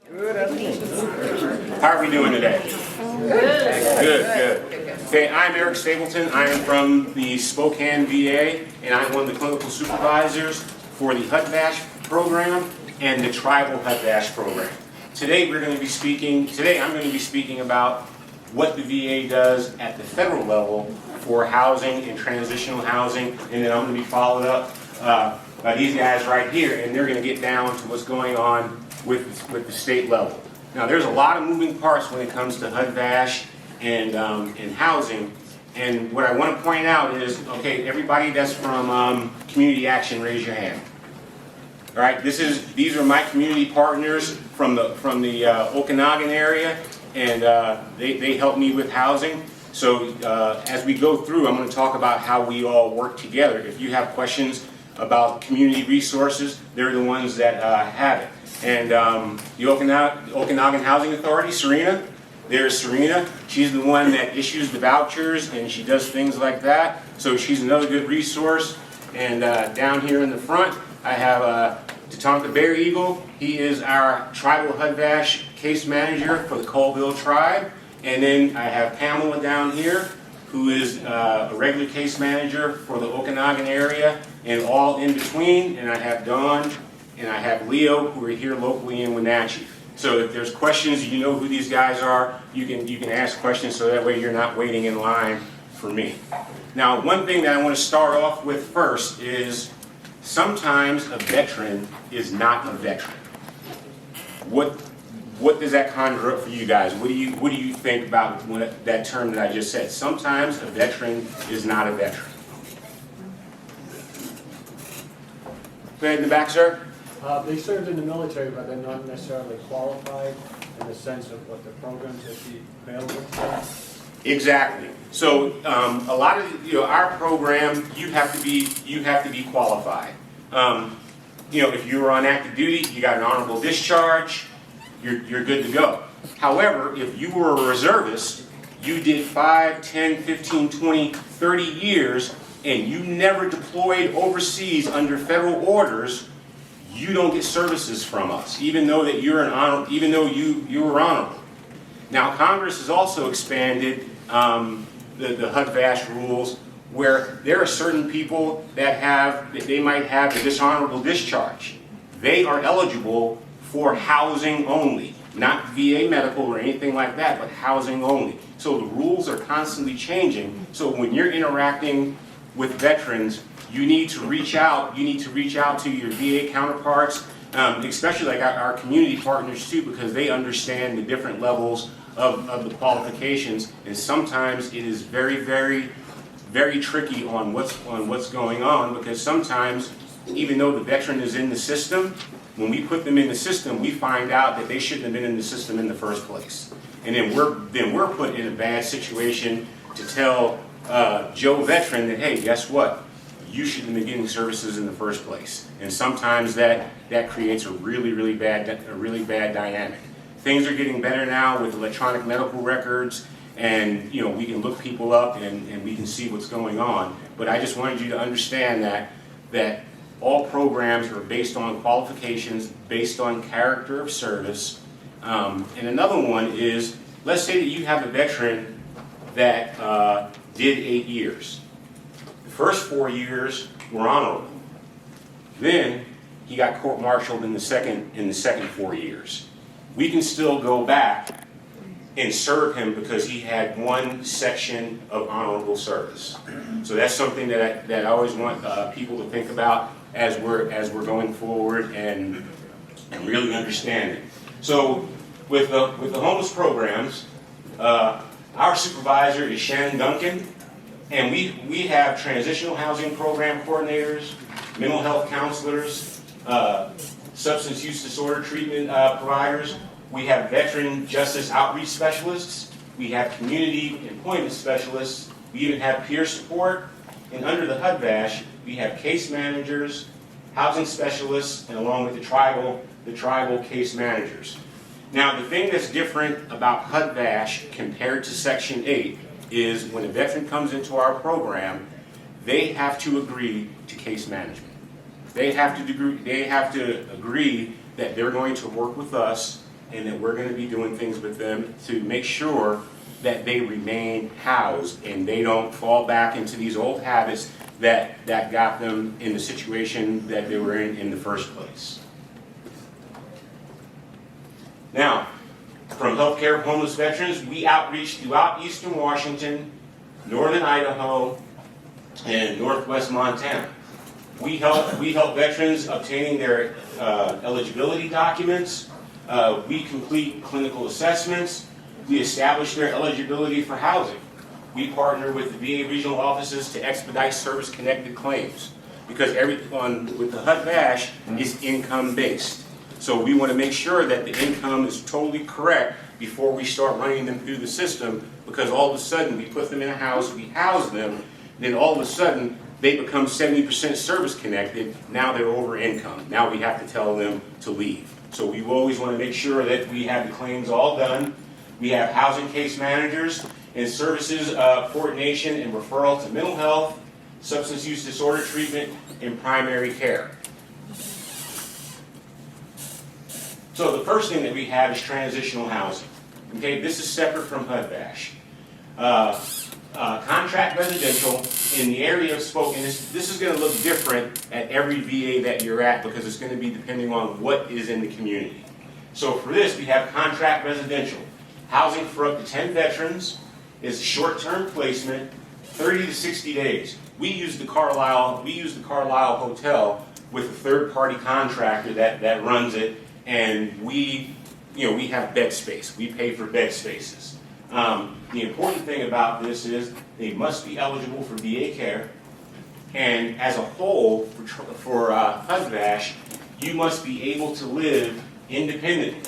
How are we doing today? Good. Okay, I'm Eric Stapleton. I am from the Spokane VA, and I'm one of the clinical supervisors for the HUD-VASH program and the tribal HUD-VASH program. Today I'm going to be speaking about what the VA does at the federal level for housing and transitional housing, and then I'm going to be followed up by these guys right here, and they're going to get down to what's going on with the state level. Now, there's a lot of moving parts when it comes to HUD-VASH and housing, and what I want to point out is, okay, everybody that's from Community Action, raise your hand. All right, these are my community partners from the Okanagan area, and they help me with housing. So as we go through, I'm going to talk about how we all work together. If you have questions about community resources, they're the ones that have it. And the Okanagan Housing Authority, Serena, there's Serena. She's the one that issues the vouchers, and she does things like that. So she's another good resource. And down here in the front, I have Tatanka Bear Eagle. He is our tribal HUD-VASH case manager for the Colville tribe. And then I have Pamela down here, who is a regular case manager for the Okanagan area and all in between. And I have Dawn and I have Leo, who are here locally in Wenatchee. So if there's questions, you know who these guys are, you can ask questions so that way you're not waiting in line for me. Now, one thing that I want to start off with first is sometimes a veteran is not a veteran. What does that conjure up for you guys? What do you think about that term that I just said? Sometimes a veteran is not a veteran. Go ahead in the back, sir. They served in the military, but they're not necessarily qualified in the sense of what the programs that be available to them. Exactly. So a lot of our program, you have to be qualified. If you were on active duty, you got an honorable discharge, you're good to go. However, if you were a reservist, you did 5, 10, 15, 20, 30 years, and you never deployed overseas under federal orders, you don't get services from us, even though that you were honorable. Now, Congress has also expanded the HUD-VASH rules, where there are certain people that they might have a dishonorable discharge. They are eligible for housing only, not VA medical or anything like that, but housing only. So the rules are constantly changing. So when you're interacting with veterans, you need to reach out. You need to reach out to your VA counterparts, especially like our community partners too, because they understand the different levels of the qualifications. And sometimes it is very, very, very tricky on what's going on, because sometimes, even though the veteran is in the system, when we put them in the system, we find out that they shouldn't have been in the system in the first place, and then we're put in a bad situation to tell Joe veteran that, hey, guess what? You shouldn't have been getting services in the first place. And sometimes that creates a really bad dynamic. Things are getting better now with electronic medical records, and we can look people up and we can see what's going on. But I just wanted you to understand that all programs are based on qualifications, based on character of service. And another one is, let's say that you have a veteran that did 8 years. The first 4 years were honorable. Then he got court-martialed in the second 4 years. We can still go back and serve him because he had one section of honorable service. So that's something that I always want people to think about as we're going forward and really understand it. So with the homeless programs, our supervisor is Shannon Duncan, and we have transitional housing program coordinators, mental health counselors, substance use disorder treatment providers. We have veteran justice outreach specialists. We have community employment specialists. We even have peer support. And under the HUD-VASH, we have case managers, housing specialists, and along with the tribal case managers. Now, the thing that's different about HUD-VASH compared to Section 8 is when a veteran comes into our program, they have to agree to case management. They have to agree that they're going to work with us and that we're going to be doing things with them to make sure that they remain housed and they don't fall back into these old habits that got them in the situation that they were in the first place. Now, from Healthcare of Homeless Veterans, we outreach throughout Eastern Washington, Northern Idaho, and Northwest Montana. We help veterans obtaining their eligibility documents. We complete clinical assessments. We establish their eligibility for housing. We partner with the VA regional offices to expedite service-connected claims because with the HUD-VASH is income-based. So we want to make sure that the income is totally correct before we start running them through the system, because all of a sudden we put them in a house, we house them, then all of a sudden they become 70% service connected. Now they're over income. Now we have to tell them to leave. So we always want to make sure that we have the claims all done. We have housing case managers and services coordination and referral to mental health, substance use disorder treatment, and primary care. So the first thing that we have is transitional housing. Okay, this is separate from HUD-VASH. Contract residential in the area of Spokane, this is going to look different at every VA that you're at because it's going to be depending on what is in the community. So for this, we have contract residential. Housing for up to 10 veterans is short-term placement, 30 to 60 days. We use the Carlisle Hotel with a third-party contractor that runs it, and we have bed space. We pay for bed spaces. The important thing about this is they must be eligible for VA care, and as a whole, for HUD-VASH, you must be able to live independently.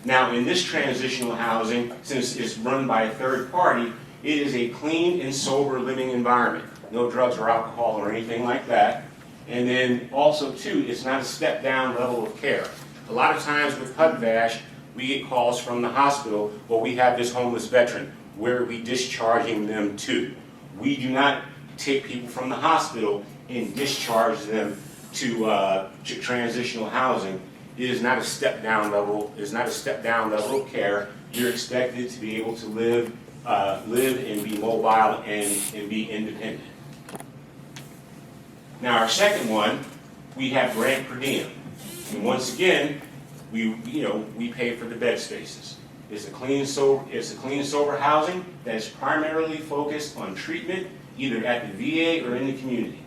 Now, in this transitional housing, since it's run by a third party, it is a clean and sober living environment. No drugs or alcohol or anything like that. And then also, too, it's not a step-down level of care. A lot of times with HUD-VASH, we get calls from the hospital, well, we have this homeless veteran. Where are we discharging them to? We do not take people from the hospital and discharge them to transitional housing. It is not a step-down level. It is not a step-down level of care. You're expected to be able to live and be mobile and be independent. Now, our second one, we have grant per diem, and once again, we pay for the bed spaces. It's a clean and sober housing that is primarily focused on treatment, either at the VA or in the community.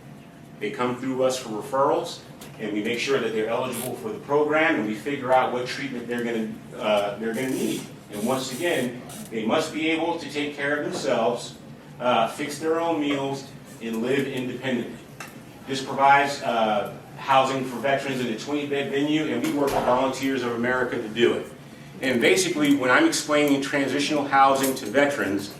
They come through us for referrals, and we make sure that they're eligible for the program, and we figure out what treatment they're going to need. And once again, they must be able to take care of themselves, fix their own meals, and live independently. This provides housing for veterans in a 20-bed venue, and we work with Volunteers of America to do it. And basically, when I'm explaining transitional housing to veterans,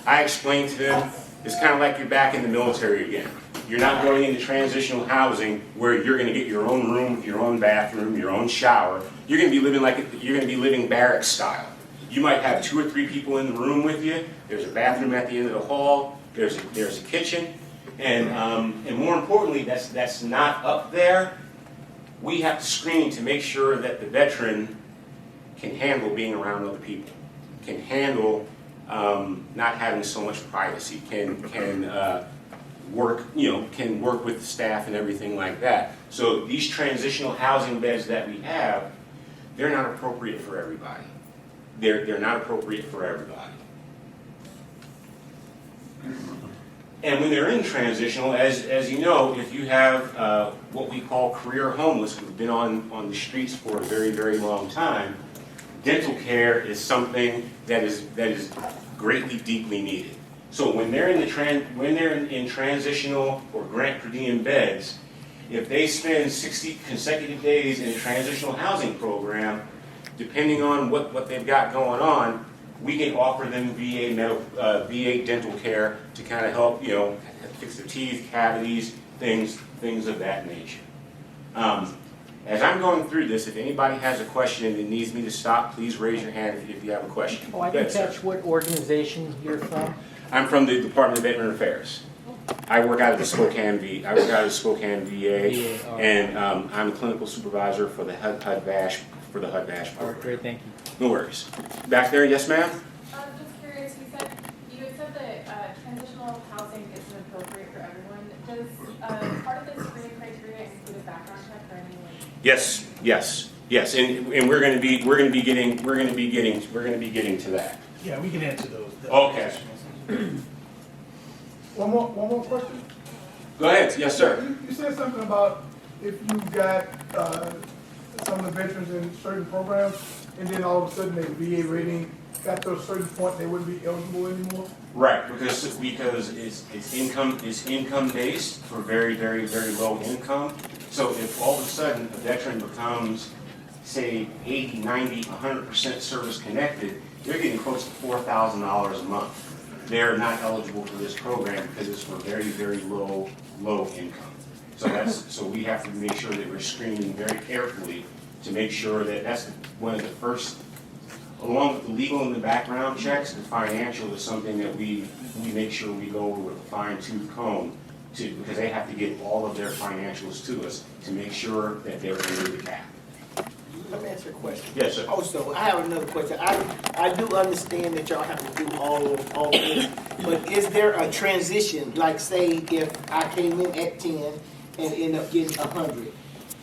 I explain to them, it's kind of like you're back in the military again. You're not going into transitional housing where you're going to get your own room, your own bathroom, your own shower. You're going to be living barrack style. You might have 2 or 3 people in the room with you. There's a bathroom at the end of the hall. There's a kitchen, and more importantly, that's not up there. We have to screen to make sure that the veteran can handle being around other people, can handle not having so much privacy, can work with the staff and everything like that. So these transitional housing beds that we have, they're not appropriate for everybody. They're not appropriate for everybody. And when they're in transitional, as you know, if you have what we call career homeless, who've been on the streets for a very, very long time, dental care is something that is greatly, deeply needed. So when they're in transitional or grant per diem beds, if they spend 60 consecutive days in a transitional housing program, depending on what they've got going on, we can offer them VA dental care to kind of help, fix their teeth, cavities, things of that nature. As I'm going through this, if anybody has a question and needs me to stop, please raise your hand if you have a question. Oh, I didn't catch what organization you're from. I'm from the Department of Veteran Affairs. I work out of the Spokane VA, VA, all right. and I'm a clinical supervisor for the HUD-VASH All right, program. great, thank you. No worries. Back there, yes, ma'am? Just curious, you had said that transitional housing isn't appropriate for everyone. Does part of the screening criteria include a background check or any like? Yes, and we're gonna be getting to that. Yeah, we can answer those. Okay. One more question? Go ahead, yes, sir. You said something about if you've got some of the veterans in certain programs, and then all of a sudden their VA rating got to a certain point, they wouldn't be eligible anymore? Right, because it's income based for very low income. So if all of a sudden a veteran becomes, say, 80, 90, 100% service connected, they're getting close to $4,000 a month. They're not eligible for this program because it's for very low income. So we have to make sure that we're screening very carefully to make sure that that's one of the first, along with the legal and the background checks, the financial is something that we make sure we go over with a fine-tooth comb to, because they have to give all of their financials to us to make sure that they're under the cap. Let me ask you a question. Yes, sir. Also, I have another question. I do understand that y'all have to do all of this, but is there a transition? Like, say, if I came in at 10 and end up getting 100,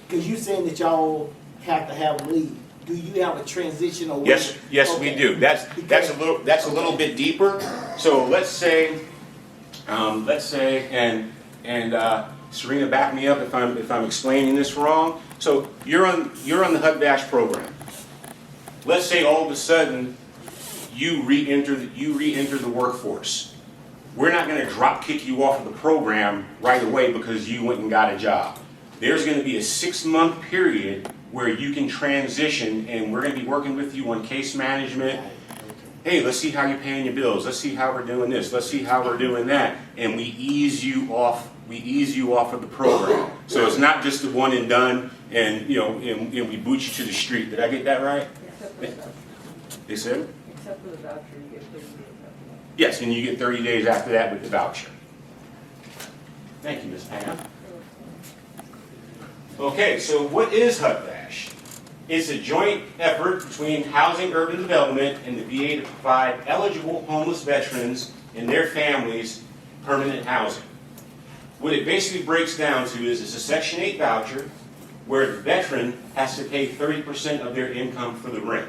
because you saying that y'all have to have leave. Do you have a transition or? Yes, we Okay. do. That's a little bit deeper. So let's say, and Serena, back me up if I'm explaining this wrong. So you're on the HUD-VASH program. Let's say all of a sudden you re-enter the workforce. We're not going to drop kick you off of the program right away because you went and got a job. There's going to be a 6-month period where you can transition, and we're going to be working with you on case management. Hey, let's see how you're paying your bills. Let's see how we're doing this. Let's see how we're doing that, and we ease you off. We ease you off of the program. So it's not just the one and done, and and we boot you to the street. Did I get that right? Except for the voucher. They said? Except for the voucher, you get 30 days after that. Yes, and you get 30 days after that with the voucher. Thank you, Ms. Pam. Okay, so what is HUD-VASH? It's a joint effort between Housing Urban Development and the VA to provide eligible homeless veterans and their families permanent housing. What it basically breaks down to is it's a Section 8 voucher where the veteran has to pay 30% of their income for the rent.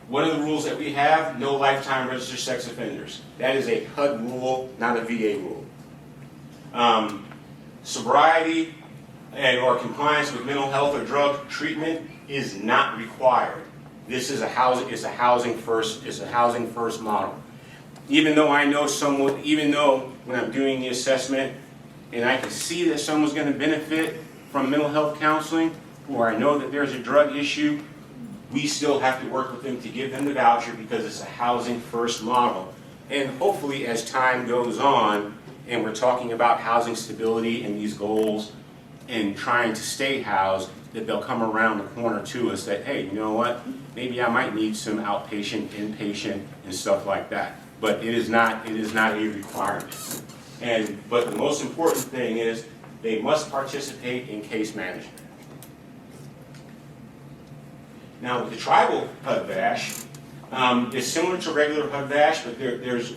One of the rules that we have, no lifetime registered sex offenders. That is a HUD rule, not a VA rule. Sobriety or compliance with mental health or drug treatment is not required. This is a housing first model. Even though when I'm doing the assessment and I can see that someone's going to benefit from mental health counseling, or I know that there's a drug issue, we still have to work with them to give them the voucher because it's a housing first model. And hopefully as time goes on and we're talking about housing stability and these goals and trying to stay housed, that they'll come around the corner to us that, hey, you know what, maybe I might need some outpatient, inpatient, and stuff like that. But it is not a requirement. But the most important thing is they must participate in case management. Now with the tribal HUD-VASH, it's similar to regular HUD-VASH, but there's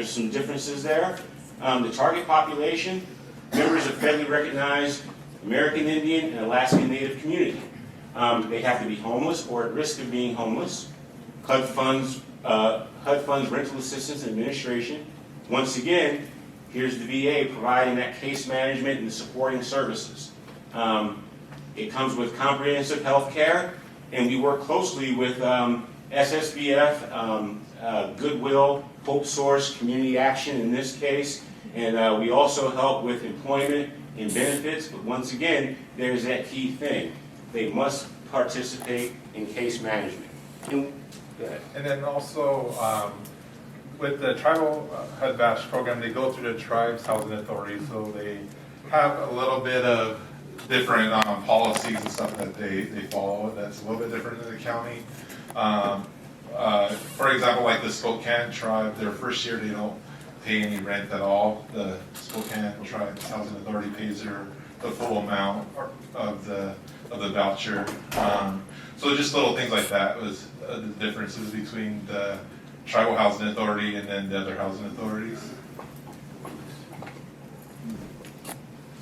some differences there. The target population, members of federally recognized American Indian and Alaskan Native community. They have to be homeless or at risk of being homeless. HUD funds rental assistance and administration. Once again, here's the VA providing that case management and the supporting services. It comes with comprehensive health care, and we work closely with SSBF, Goodwill, Hope Source, Community Action in this case, and we also help with employment and benefits, but once again, there's that key thing. They must participate in case management. Go ahead. And then also, with the tribal HUD-VASH program, they go through the tribe's housing authority, so they have a little bit of different policies and stuff that they follow. That's a little bit different than the county. For example, like the Spokane tribe, their first year they don't pay any rent at all. The Spokane Tribe Housing Authority pays the full amount of the voucher. So just little things like that was the differences between the tribal housing authority and then the other housing authorities.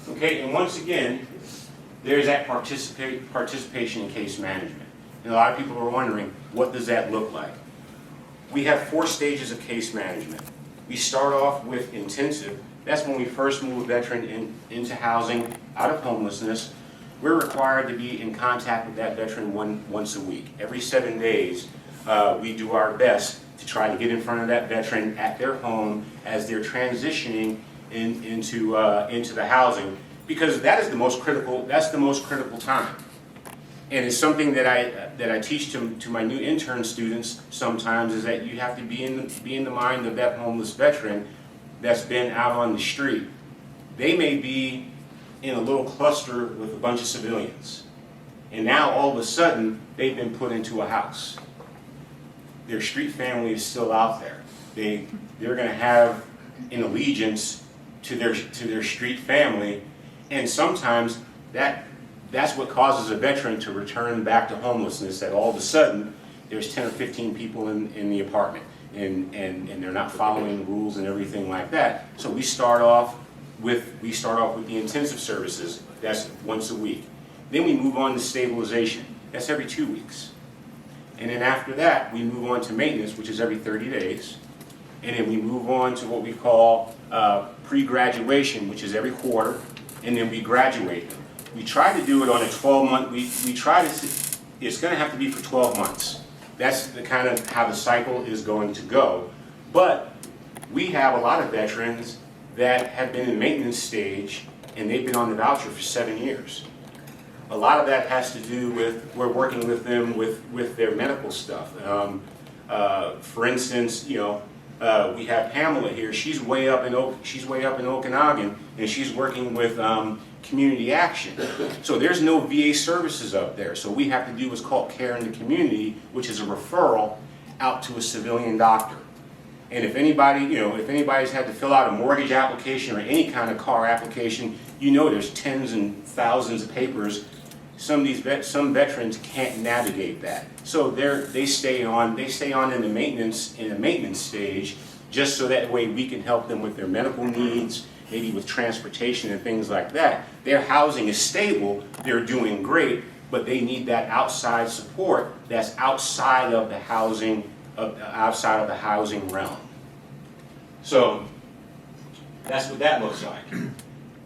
Okay, and once again, there's that participation in case management. And a lot of people are wondering, what does that look like? We have 4 stages of case management. We start off with intensive. That's when we first move a veteran into housing, out of homelessness. We're required to be in contact with that veteran once a week. Every 7 days, we do our best to try to get in front of that veteran at their home as they're transitioning into the housing, because that is the most critical. That's the most critical time, and it's something that I teach to my new intern students sometimes, is that you have to be in the mind of that homeless veteran that's been out on the street. They may be in a little cluster with a bunch of civilians, and now all of a sudden they've been put into a house. Their street family is still out there. They're going to have an allegiance to their street family, and sometimes that's what causes a veteran to return back to homelessness. That all of a sudden there's 10 or 15 people in the apartment, and they're not following the rules and everything like that. So we start off with the intensive services. That's once a week. Then we move on to stabilization. That's every 2 weeks. And then after that, we move on to maintenance, which is every 30 days. And then we move on to what we call pre-graduation, which is every quarter. And then we graduate them. We try to do it on a 12-month, it's going to have to be for 12 months. That's the kind of how the cycle is going to go. But we have a lot of veterans that have been in maintenance stage, and they've been on the voucher for 7 years. A lot of that has to do with, we're working with them with their medical stuff. For instance, we have Pamela here. She's way up in Okanagan, and she's working with community action. So there's no VA services up there. So we have to do what's called care in the community, which is a referral out to a civilian doctor. And if anybody's had to fill out a mortgage application or any kind of car application, there's tens and thousands of papers. Some veterans can't navigate that. So they stay on in the maintenance stage, just so that way we can help them with their medical needs, maybe with transportation and things like that. Their housing is stable, they're doing great, but they need that outside support that's outside of the housing realm. So that's what that looks like.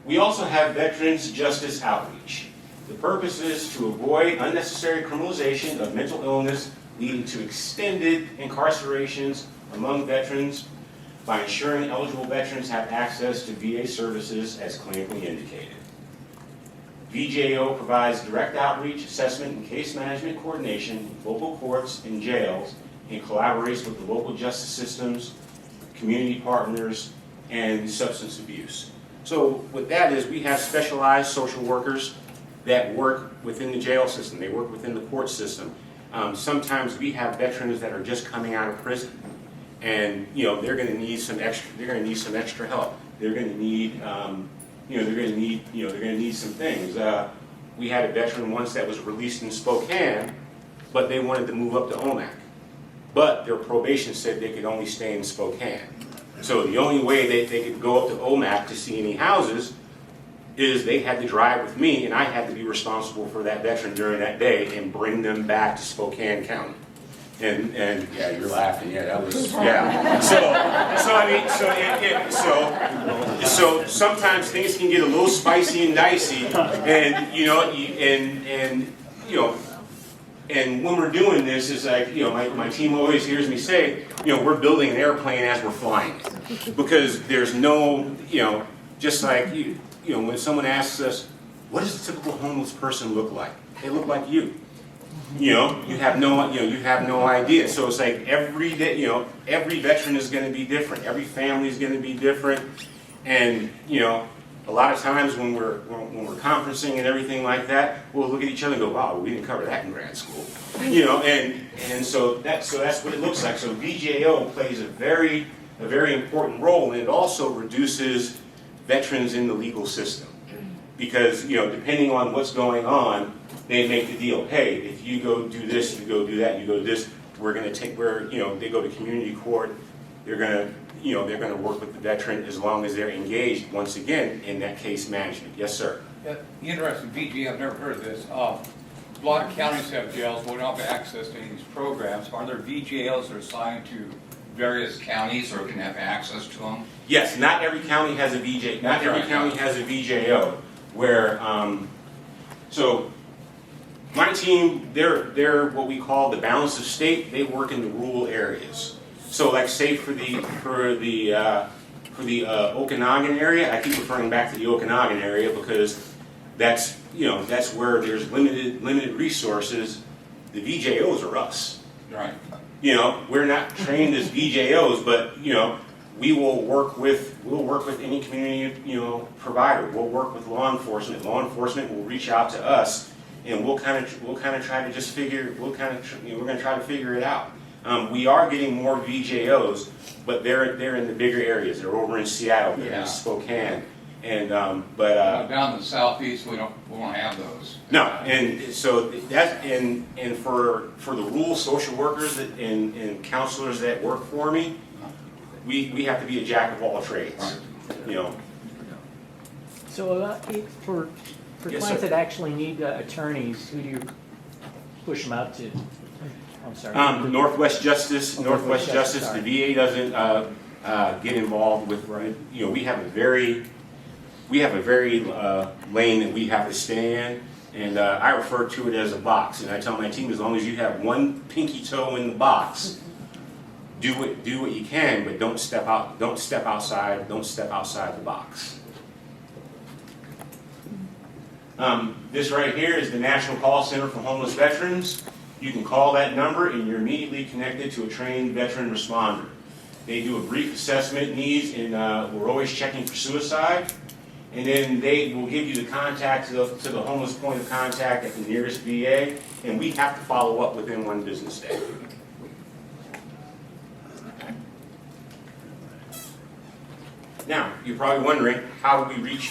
We also have Veterans Justice Outreach. The purpose is to avoid unnecessary criminalization of mental illness leading to extended incarcerations among veterans by ensuring eligible veterans have access to VA services as clinically indicated. VJO provides direct outreach, assessment, and case management coordination with local courts and jails, and collaborates with the local justice systems, community partners, and substance abuse. So what that is, we have specialized social workers that work within the jail system. They work within the court system. Sometimes we have veterans that are just coming out of prison, and they're going to need some extra help. They're going to need some things. We had a veteran once that was released in Spokane, but they wanted to move up to Omak. But their probation said they could only stay in Spokane. So the only way they could go up to Omak to see any houses is they had to drive with me, and I had to be responsible for that veteran during that day and bring them back to Spokane County. And yeah, you're laughing. Yeah, that was so sometimes things can get a little spicy and dicey, and when we're doing this, it's like, my team always hears me say, we're building an airplane as we're flying it. Because there's no, just like, when someone asks us, what does a typical homeless person look like? They look like you. You have no idea. So it's like every day, every veteran is going to be different. Every family is going to be different. And, a lot of times when we're conferencing and everything like that, we'll look at each other and go, wow, we didn't cover that in grad school. You know, and so that's what it looks like. So VJO plays a very important role, and it also reduces veterans in the legal system. Because, you know, depending on what's going on, they make the deal, hey, if you go do this, you go do that, you go do this, we're going to take, you know, they go to community court, they're going to, you know, they're going to work with the veteran as long as they're engaged, once again, in that case management. Yes, sir. Interesting, VG, I've never heard of this. A lot of counties have jails, we don't have access to any of these programs. Are there VJLs that are assigned to various counties or can have access to them? Yes, not every county has a VJ, not every county has a VJO, where, so, my team, they're what we call the balance of state. They work in the rural areas. So, like, say for the Okanagan area, I keep referring back to the Okanagan area because that's, you know, that's where there's limited resources. The VJOs are us. Right. You know, we're not trained as VJOs, but you know, we'll work with any community, you know, provider. We'll work with law enforcement. Law enforcement will reach out to us. And we'll kind of try to just figure, we're going to try to figure it out. We are getting more VJOs, but they're in the bigger areas. They're over in Seattle, they're in Spokane, and Down in the southeast, we won't have those. no, and so that and for the rural social workers and counselors that work for me, we have to be a jack of all trades, you know. So for Yes, clients sir. that actually need attorneys, who do you push them out to? I'm sorry. Northwest Justice, sorry. the VA doesn't get involved with, you know, we have a very lane that we have to stay in, and I refer to it as a box, and I tell my team, as long as you have one pinky toe in the box, do what you can, but don't step outside the box. This right here is the National Call Center for Homeless Veterans. You can call that number and you're immediately connected to a trained veteran responder. They do a brief assessment needs, and we're always checking for suicide. And then they will give you the contact to the homeless point of contact at the nearest VA, and we have to follow up within 1 business day. Now, you're probably wondering, how do we reach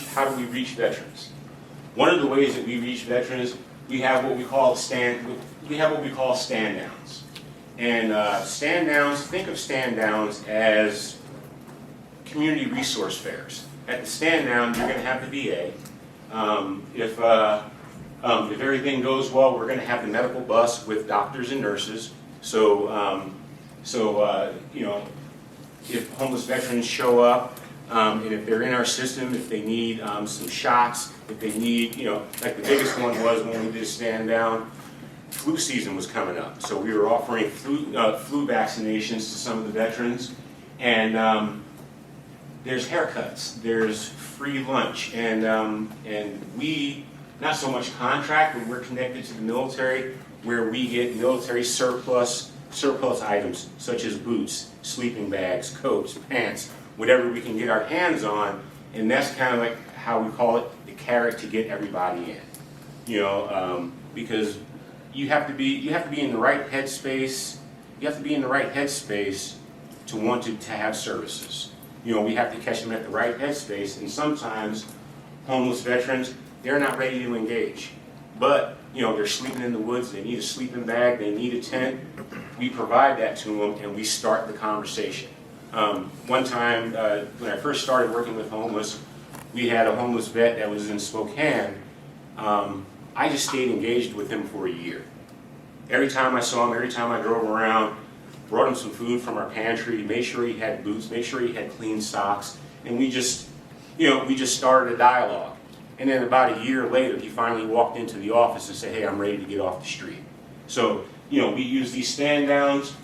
veterans? One of the ways that we reach veterans, we have what we call stand downs. And stand downs, think of stand downs as community resource fairs. At the stand down, you're going to have the VA. If everything goes well, we're going to have the medical bus with doctors and nurses. So you know, if homeless veterans show up, and if they're in our system, if they need some shots, if they need, you know, like the biggest one was when we did a stand down, flu season was coming up. So we were offering flu vaccinations to some of the veterans, and there's haircuts, there's free lunch, and we, not so much contract, but we're connected to the military, where we get military surplus items such as boots, sleeping bags, coats, pants, whatever we can get our hands on, and that's kind of like how we call it, the carrot to get everybody in. You know, because you have to be in the right headspace. You have to be in the right headspace to want to have services. You know, we have to catch them at the right headspace, and sometimes homeless veterans, they're not ready to engage. But, you know, they're sleeping in the woods, they need a sleeping bag, they need a tent. We provide that to them, and we start the conversation. One time, when I first started working with homeless, we had a homeless vet that was in Spokane. I just stayed engaged with him for a year. Every time I saw him, every time I drove around, brought him some food from our pantry, made sure he had boots, made sure he had clean socks, and we just started a dialogue. And then about a year later, he finally walked into the office and said, hey, I'm ready to get off the street. So, you know, we use these stand downs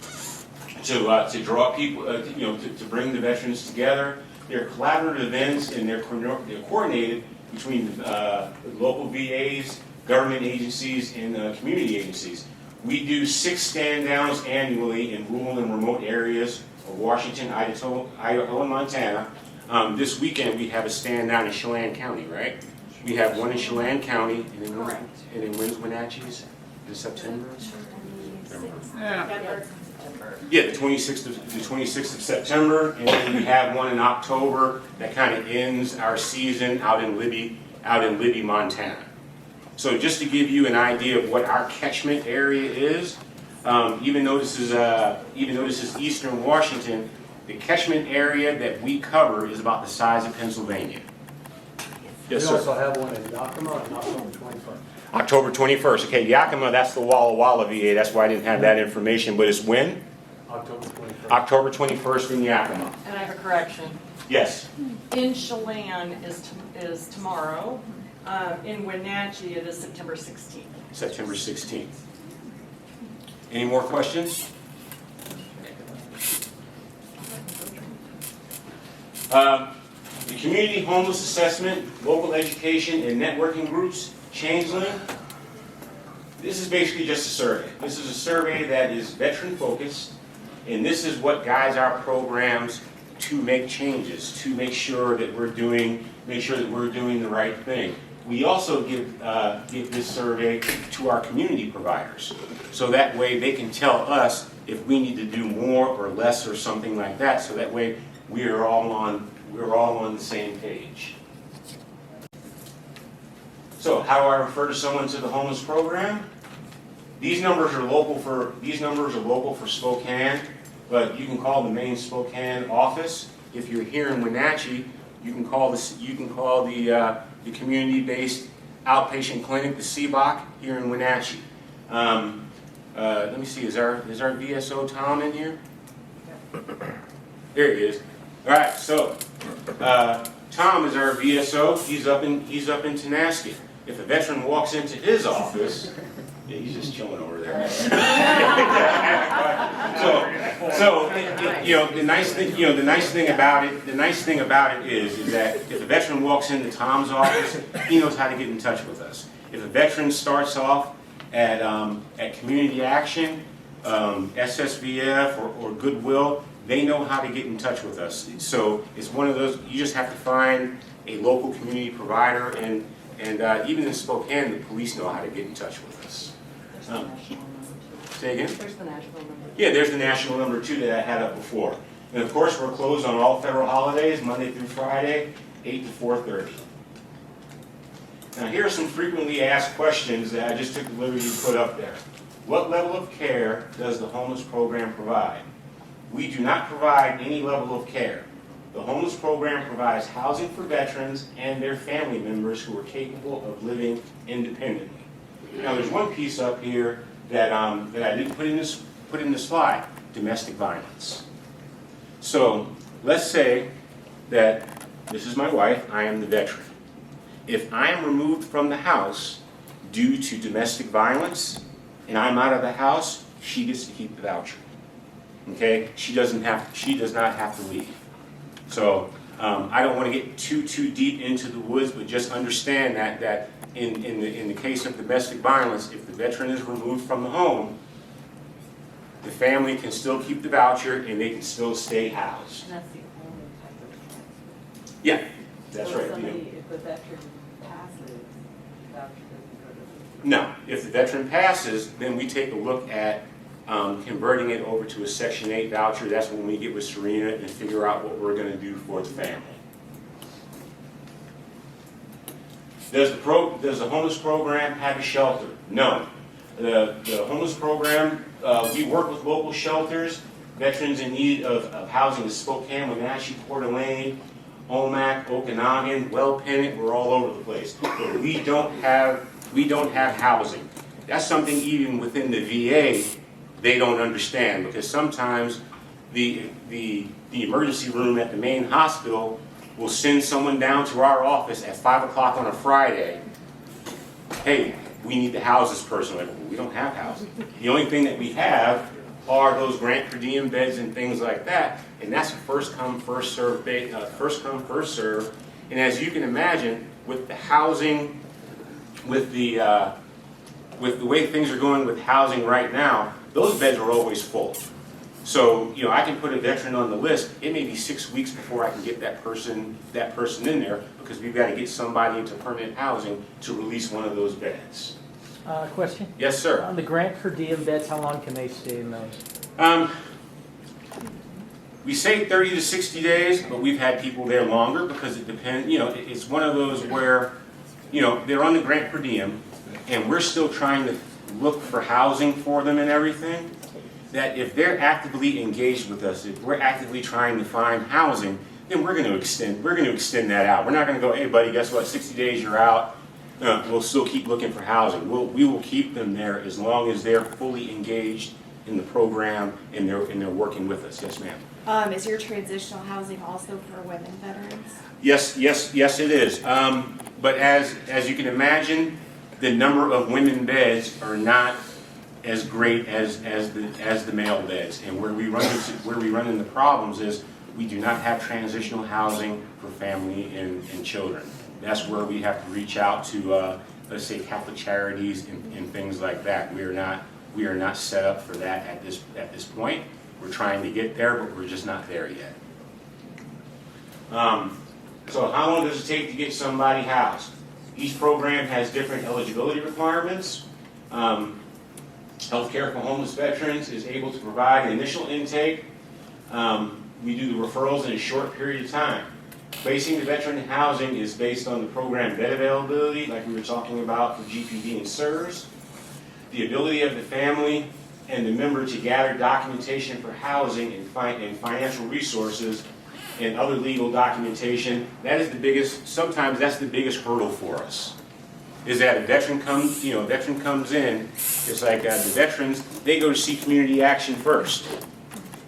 to draw people, to bring the veterans together. They're collaborative events, and they're coordinated between local VAs, government agencies, and community agencies. We do 6 stand downs annually in rural and remote areas of Washington, Idaho, and Montana. This weekend, we have a stand down in Chelan County, right? We have one in Chelan County, and then Correct. and then when's Wenatchee's? In September? Yeah, the 26th of September, and then we have one in October that kind of ends our season out in Libby, Montana. So just to give you an idea of what our catchment area is, even though this is Eastern Washington, the catchment area that we cover is about the size of Pennsylvania. Yes, We sir. also have one in Yakima on October 21st. October 21st. Okay, Yakima, that's the Walla Walla VA. That's why I didn't have that information. But it's when? October 21st. October 21st in Yakima. And I have a correction. Yes. In Chelan is tomorrow. In Wenatchee, it is September 16th. September 16th. Any more questions? The community homeless assessment, local education, and networking groups, Changeling. This is basically just a survey. This is a survey that is veteran focused, and this is what guides our programs to make changes, to make sure that we're doing the right thing. We also give this survey to our community providers, so that way they can tell us if we need to do more or less or something like that. So that way we're all on the same page. So how do I refer to someone to the homeless program? These numbers are local for Spokane, but you can call the main Spokane office. If you're here in Wenatchee, you can call the community-based outpatient clinic, the CBOC, here in Wenatchee. Let me see, is our VSO Tom in here? There he is. All right, so Tom is our VSO. He's up in Tenasket. If a veteran walks into his office, yeah, he's just chilling over there. The nice thing about it is that if a veteran walks into Tom's office, he knows how to get in touch with us. If a veteran starts off at Community Action, SSVF, or Goodwill, they know how to get in touch with us. So it's one of those, you just have to find a local community provider, and even in Spokane, the police know how to get in touch with us. There's the national number too. Say again? There's the national number. Yeah, there's the national number too that I had up before. And of course, we're closed on all federal holidays, Monday through Friday, 8 to 4:30. Now here are some frequently asked questions that I just took the liberty to put up there. What level of care does the homeless program provide? We do not provide any level of care. The homeless program provides housing for veterans and their family members who are capable of living independently. Now there's one piece up here that I didn't put in this slide, domestic violence. So let's say that this is my wife, I am the veteran. If I am removed from the house due to domestic violence and I'm out of the house, she gets to keep the voucher. Okay? She does not have to leave. So I don't want to get too deep into the woods, but just understand that in the case of domestic violence, if the veteran is removed from the home, the family can still keep the voucher and they can still stay housed. And that's the only type of transfer. Yeah, that's So right. if the veteran passes, voucher doesn't go to the. No, if the veteran passes, then we take a look at converting it over to a Section 8 voucher. That's when we get with Serena and figure out what we're going to do for the family. Does the homeless program have a shelter? No. The homeless program, we work with local shelters, veterans in need of housing in Spokane, Wenatchee, Coeur d'Alene, Omak, Okanagan, Well-Pennant, we're all over the place. But we don't have housing. That's something even within the VA they don't understand, because sometimes the emergency room at the main hospital will send someone down to our office at 5 o'clock on a Friday. Hey, we need to house this person. Like, well, we don't have housing. The only thing that we have are those grant per diem beds and things like that, and that's a first come, first serve. And as you can imagine, with the housing, with the way things are going with housing right now, those beds are always full. So, you know, I can put a veteran on the list, it may be 6 weeks before I can get that person in there, because we've got to get somebody into permanent housing to release one of those beds. Question? Yes, sir. On the grant per diem beds, how long can they stay in those? We say 30 to 60 days, but we've had people there longer because it depends, you know, it's one of those where, you know, they're on the grant per diem and we're still trying to look for housing for them and everything, that if they're actively engaged with us, if we're actively trying to find housing, then we're going to extend that out. We're not going to go, hey buddy, guess what, 60 days you're out, we'll still keep looking for housing. We will keep them there as long as they're fully engaged in the program and they're working with us. Yes, ma'am. Is your transitional housing also for women veterans? Yes, it is. But as you can imagine, the number of women beds are not as great as the male beds. And where we run into problems is we do not have transitional housing for family and children. That's where we have to reach out to, let's say, Catholic Charities and things like that. We are not set up for that at this point. We're trying to get there, but we're just not there yet. So how long does it take to get somebody housed? Each program has different eligibility requirements. Healthcare for homeless veterans is able to provide an initial intake. We do the referrals in a short period of time. Placing the veteran in housing is based on the program bed availability, like we were talking about for GPD and SIRS. The ability of the family and the member to gather documentation for housing and financial resources and other legal documentation, that is the biggest, sometimes that's the biggest hurdle for us. Is that a veteran comes in, it's like the veterans, they go to see Community Action first.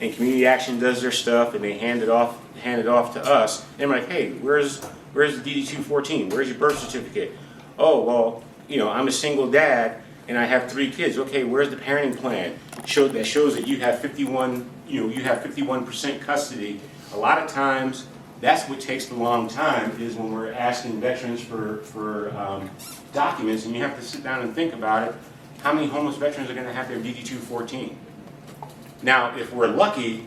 And Community Action does their stuff and they hand it off to us. And we're like, hey, where's the DD-214? Where's your birth certificate? Oh, well, you know, I'm a single dad and I have 3 kids. Okay, where's the parenting plan? That shows that you have 51% custody. A lot of times, that's what takes the long time is when we're asking veterans for documents, and you have to sit down and think about it. How many homeless veterans are going to have their DD-214? Now, if we're lucky,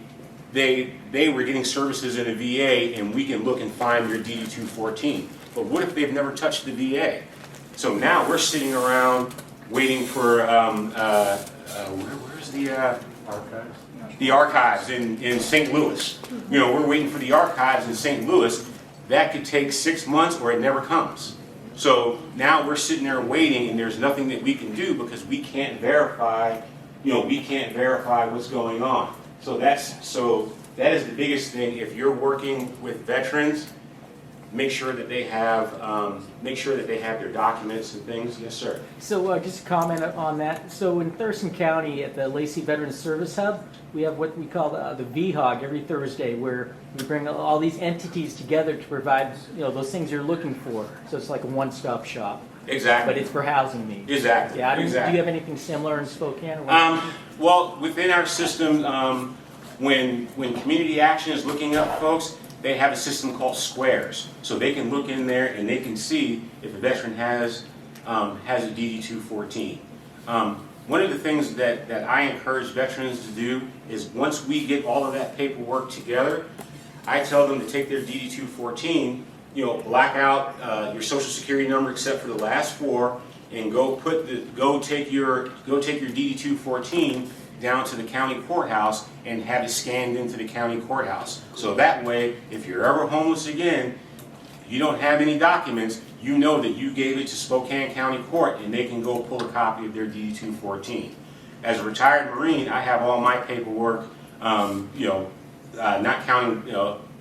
they were getting services in a VA, and we can look and find their DD-214. But what if they've never touched the VA? So now we're sitting around waiting for where's the Archives? the archives in St. Louis. You know, we're waiting for the archives in St. Louis. That could take 6 months or it never comes. So now we're sitting there waiting and there's nothing that we can do because we can't verify, what's going on. So that is the biggest thing. If you're working with veterans, make sure that they have their documents and things. Yes, sir. So just a comment on that. So in Thurston County at the Lacey Veterans Service Hub, we have what we call the VHOG every Thursday, where we bring all these entities together to provide those things you're looking for. So it's like a one-stop shop. Exactly. But it's for housing needs. Exactly. Yeah. Exactly. Do you have anything similar in Spokane? Well, within our system, when Community Action is looking up folks, they have a system called Squares. So they can look in there and they can see if a veteran has a DD-214. One of the things that I encourage veterans to do is once we get all of that paperwork together, I tell them to take their DD-214, black out your social security number except for the last 4, and go take your DD-214 down to the county courthouse and have it scanned into the county courthouse. So that way, if you're ever homeless again, you don't have any documents, you know that you gave it to Spokane County Court and they can go pull a copy of their DD-214. As a retired Marine, I have all my paperwork, not counting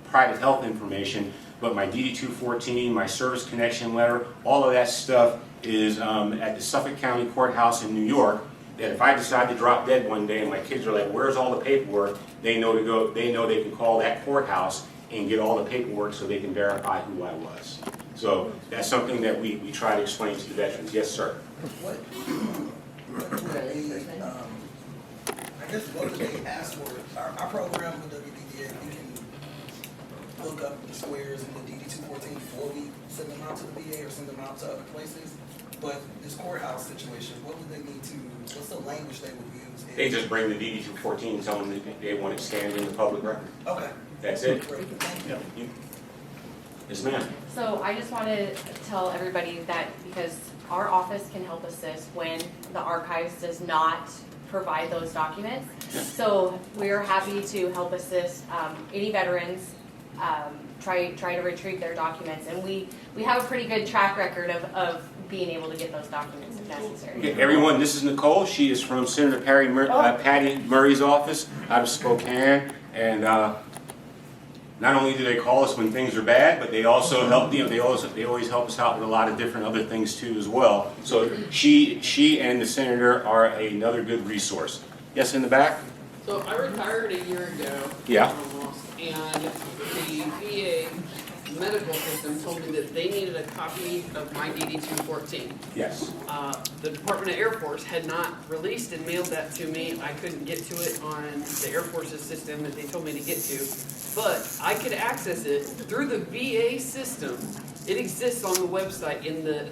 private health information, but my DD-214, my service connection letter, all of that stuff is at the Suffolk County Courthouse in New York. That if I decide to drop dead one day and my kids are like, where's all the paperwork? They know they can call that courthouse and get all the paperwork so they can verify who I was. So that's something that we try to explain to the veterans. Yes, sir. What do they ask for? Our program with WDDA, we can look up the squares in the DD 214 before we send them out to the VA or send them out to other places. But this courthouse situation, what would they need to, what's the language they would use? They just bring the DD 214 and tell them that they want it scanned in the public record. Okay. That's it. Great, thank you. Yes, ma'am. So I just want to tell everybody that because our office can help assist when the archives does not provide those documents. So we're happy to help assist any veterans try to retrieve their documents. And we have a pretty good track record of being able to get those documents if necessary. Okay, everyone, this is Nicole. She is from Senator Patty Murray's office out of Spokane. And not only do they call us when things are bad, but they also help. They always help us out with a lot of different other things too as well. So she and the senator are another good resource. Yes, in the back. So I retired a year ago. Yeah. Almost, and the VA medical system told me that they needed a copy of my DD 214. Yes. The Department of Air Force had not released and mailed that to me. I couldn't get to it on the Air Force's system that they told me to get to, but I could access it through the VA system. It exists on the website in the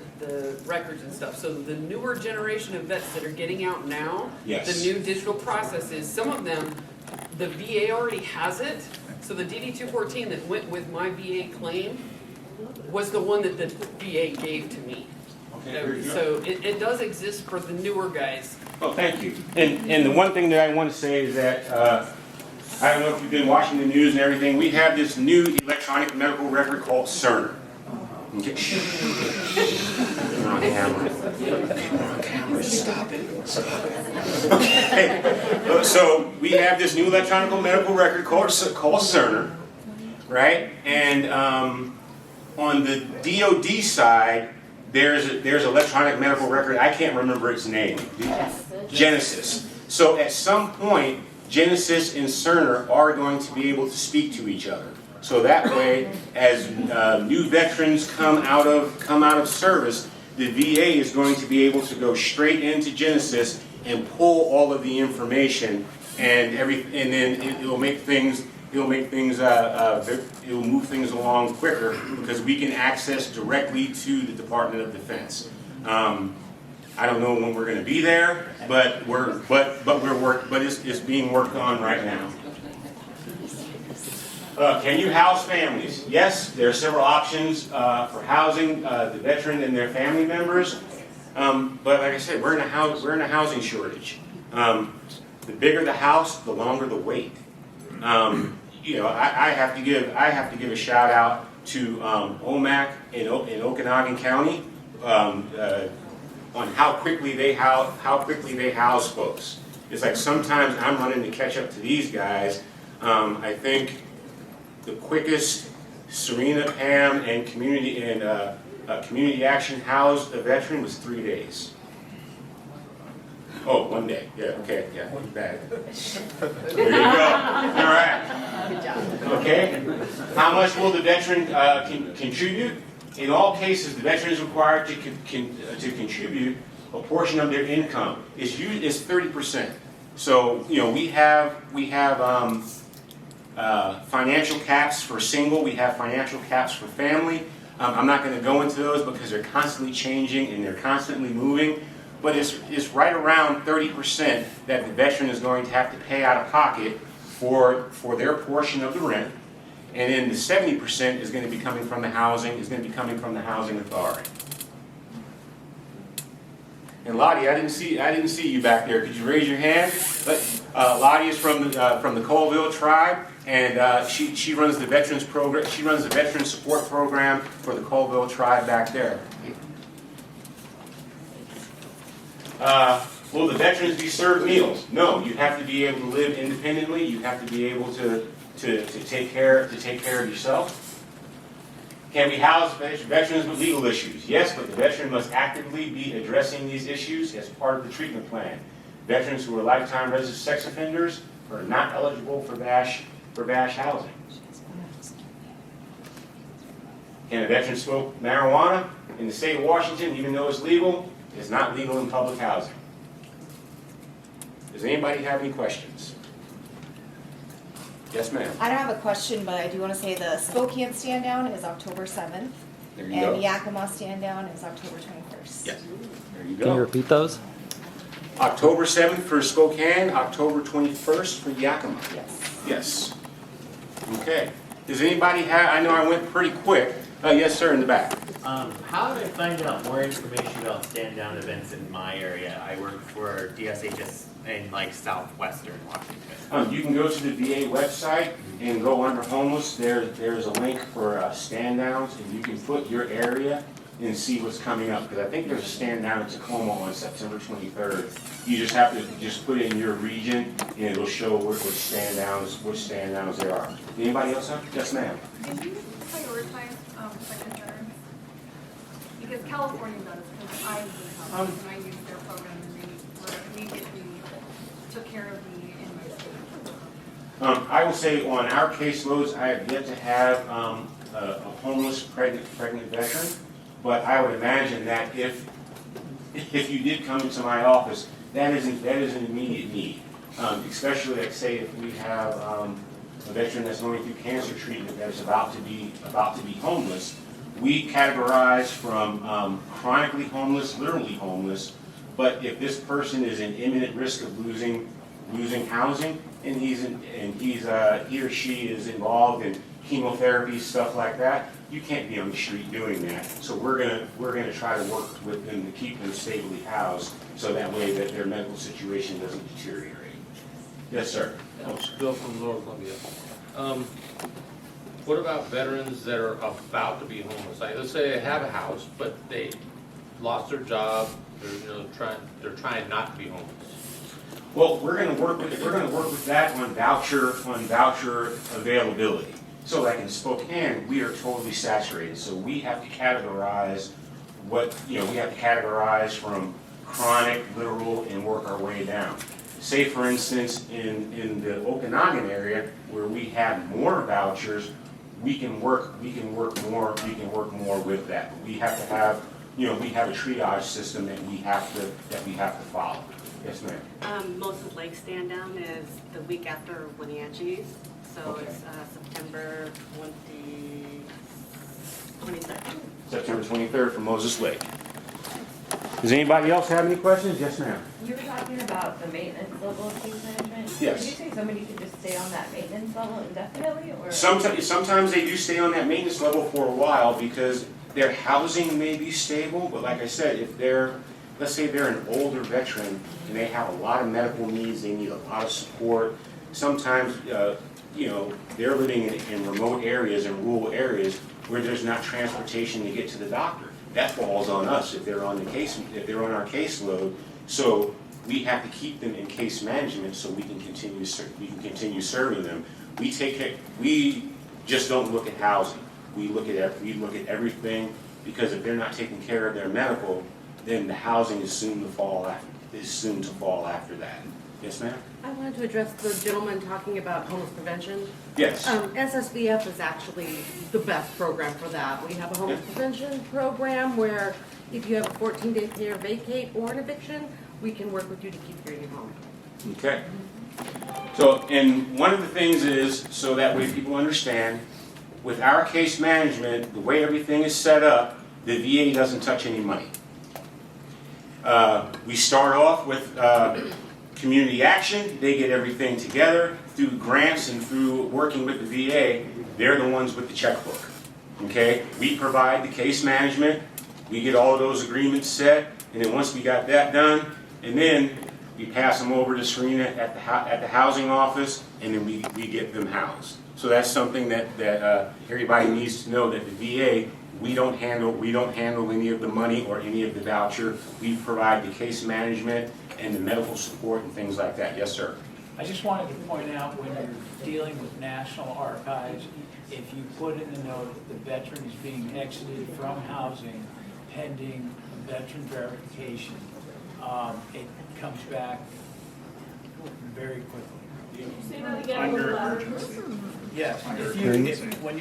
records and stuff. So the newer generation of vets that are getting out now, Yes. the new digital processes, some of them, the VA already has it. So the DD 214 that went with my VA claim was the one that the VA gave to me. Okay, very good. So it does exist for the newer guys. Well, thank you. And the one thing that I want to say is that I don't know if you've been watching the news and everything. We have this new electronic medical record called Cerner. Okay. We're on camera. We're on camera. Stop it. Stop it. Okay. So we have this new electronic medical record called Cerner, right? And on the DoD side, there's electronic medical record. I can't remember its name. Genesis. So at some point, Genesis and Cerner are going to be able to speak to each other. So that way, as new veterans come out of service, the VA is going to be able to go straight into Genesis and pull all of the information, and then it'll move things along quicker because we can access directly to the Department of Defense. I don't know when we're going to be there, but it's being worked on right now. Can you house families? Yes, there are several options for housing the veteran and their family members. But like I said, we're in a housing shortage. The bigger the house, the longer the wait. I have to give a shout out to OMAC in Okanagan County on how quickly they house folks. It's like sometimes I'm running to catch up to these guys. I think the quickest Serena, Pam, and Community Action housed a veteran was 3 days. Oh, 1 day. Yeah. Okay. Yeah. Bad. There you go. All right. Good job. Okay. How much will the veteran contribute? In all cases, the veteran is required to contribute a portion of their income. It's 30%. So we have financial caps for single. We have financial caps for family. I'm not going to go into those because they're constantly changing and they're constantly moving. But it's right around 30% that the veteran is going to have to pay out of pocket for their portion of the rent. And then the 70% is going to be coming from the housing, authority. And Lottie, I didn't see you back there. Could you raise your hand? Lottie is from the Colville tribe, and she runs the veterans program. She runs the veterans support program for the Colville tribe back there. Will the veterans be served meals? No. You have to be able to live independently. You have to be able to take care of yourself. Can we house veterans with legal issues? Yes, but the veteran must actively be addressing these issues as part of the treatment plan. Veterans who are lifetime resident sex offenders are not eligible for VASH housing. Can a veteran smoke marijuana in the state of Washington, even though it's legal? It's not legal in public housing. Does anybody have any questions? Yes, ma'am. I don't have a question, but I do want to say the Spokane stand down is October 7th. There you And go. Yakima stand down is October 21st. Yes. There you Can you go. repeat those? October 7th for Spokane, October 21st for Yakima. Yes. Yes. Okay. Does anybody have, I know I went pretty quick. Yes, sir, in the back. How do I find out more information about stand-down events in my area? I work for DSHS in like southwestern Washington. You can go to the VA website and go under homeless. There's a link for stand downs, and you can put your area and see what's coming up. Because I think there's a stand down in Tacoma on September 23rd. You just have to just put in your region, and it'll show which stand downs there are. Anybody else have? Yes, ma'am. Can you prioritize second terms? Because California does, because I was in California and I used their program and they immediately took care of the inmates. I will say on our caseloads, I have yet to have a homeless pregnant veteran, but I would imagine that if you did come into my office, that is an immediate need. Especially, like say, if we have a veteran that's going through cancer treatment that is about to be homeless, we categorize from chronically homeless, literally homeless. But if this person is in imminent risk of losing housing, and he or she is involved in chemotherapy, stuff like that, you can't be on the street doing that. So we're gonna try to work with them to keep them stably housed, so that way that their medical situation doesn't deteriorate. Yes, sir. Bill from Lower Columbia. What about veterans that are about to be homeless? Like, let's say they have a house, but they lost their job. They're trying not to be homeless. Well, we're going to work with that on voucher availability. So, like in Spokane, we are totally saturated. So we have to categorize we have to categorize from chronic, literal, and work our way down. Say, for instance, in the Okanagan area where we have more vouchers, we can work more with that. But we have to have, we have a triage system that we have to follow. Yes, ma'am. Moses Lake stand down is the week after Wenatchee's, so Okay. it's September 22nd. September 23rd for Moses Lake. Does anybody else have any questions? Yes, ma'am. You were talking about the maintenance level of case management. Yes. Did you say somebody could just stay on that maintenance level indefinitely, or? Sometimes they do stay on that maintenance level for a while because their housing may be stable, but like I said, let's say they're an older veteran and they have a lot of medical needs, they need a lot of support. Sometimes, they're living in remote areas and rural areas where there's not transportation to get to the doctor. That falls on us if they're on our caseload. So we have to keep them in case management so we can continue serving them. We just don't look at housing. We look at everything, because if they're not taking care of their medical, then the housing is soon to fall after that. Yes, ma'am? I wanted to address the gentleman talking about homeless prevention. Yes. SSVF is actually the best program for that. We have a homeless prevention program where if you have a 14-day clear vacate or an eviction, we can work with you to keep you in your home. Okay. So, and one of the things is, so that way people understand, with our case management, the way everything is set up, the VA doesn't touch any money. We start off with community action. They get everything together through grants and through working with the VA. They're the ones with the checkbook. Okay? We provide the case management. We get all of those agreements set, and then once we got that done, and then we pass them over to Serena at the housing office, and then we get them housed. So that's something that everybody needs to know, that the VA, we don't handle any of the money or any of the voucher. We provide the case management and the medical support and things like that. Yes, sir. I just wanted to point out, when you're dealing with National Archives, if you put in the note that the veteran is being exited from housing pending veteran verification, it comes back very quickly. Say that again. Under urgency. Yes, when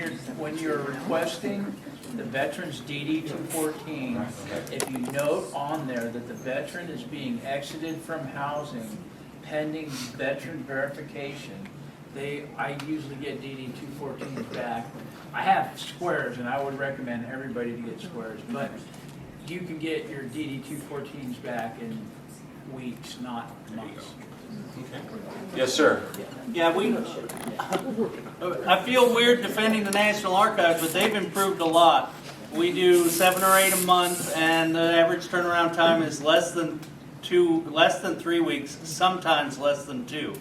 you're requesting the veteran's DD 214, if you note on there that the veteran is being exited from housing pending veteran verification, I usually get DD 214s back. I have squares, and I would recommend everybody to get squares, but you can get your DD 214s back in weeks, not months. Yes, sir. Yeah, I feel weird defending the National Archives, but they've improved a lot. We do 7 or 8 a month, and the average turnaround time is less than 3 weeks, sometimes less than 2.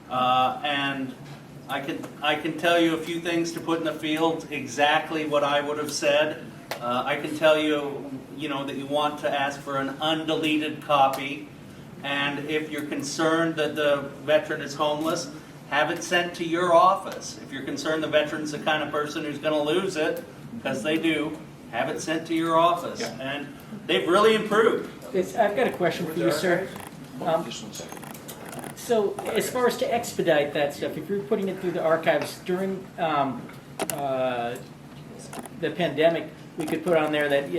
And I can tell you a few things to put in the field, exactly what I would have said. I can tell you, that you want to ask for an undeleted copy. And if you're concerned that the veteran is homeless, have it sent to your office. If you're concerned the veteran's the kind of person who's going to lose it, because they do, have it sent to your office. Yeah. And they've really improved. I've got a question for you, sir. Just 1 second. So as far as to expedite that stuff, if you're putting it through the archives during the pandemic, we could put on there that,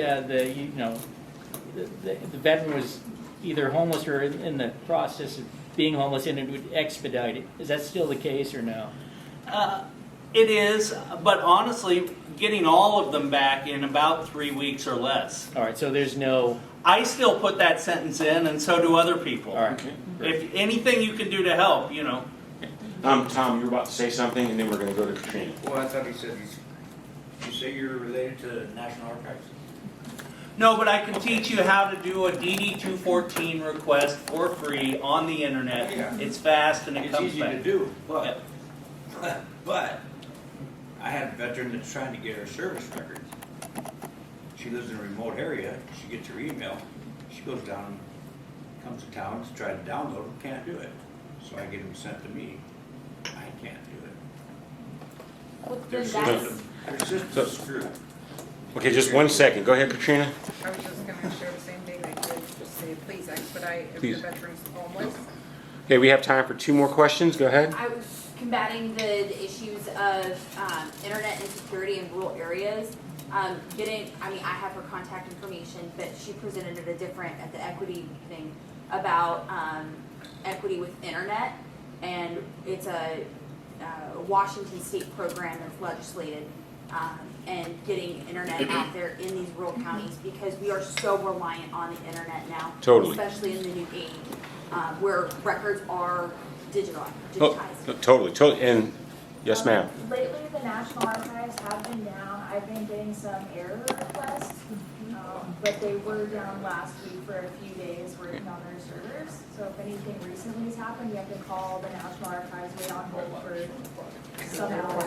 the veteran was either homeless or in the process of being homeless, and it would expedite it. Is that still the case or no? It is, but honestly, getting all of them back in about 3 weeks or less. All right, so there's no... I still put that sentence in, and so do other people. All right. If anything you can do to help, Tom, you were about to say something, and then we're going to go to Katrina. Well, I thought he said, you say you're related to the National Archives? No, but I can teach you how to do a DD 214 request for free on the internet. Yeah. It's fast and it comes It's easy back. to do, but I had a veteran that's trying to get her service records. She lives in a remote area. She gets her email. She goes down, comes to town to try to download them, can't do it. So I get them sent to me. I can't do it. Their system's screwed. Okay, just 1 second. Go ahead, Katrina. I was just gonna share the same thing I did, just say, please expedite if Please. the veteran's homeless. Okay, we have time for 2 more questions. Go ahead. I was combating the issues of internet insecurity in rural areas. I have her contact information, but she presented at the equity thing about equity with internet, and it's a Washington state program that's legislated, and getting internet out there in these rural counties, because we are so reliant on the internet now. Totally. Especially in the new age, where records are digitized. Oh, totally. And yes, ma'am. Lately, the National Archives have been down. I've been getting some error requests, but they were down last week for a few days working on their servers. So if anything recently has happened, you have to call the National Archives, wait on hold for some hours.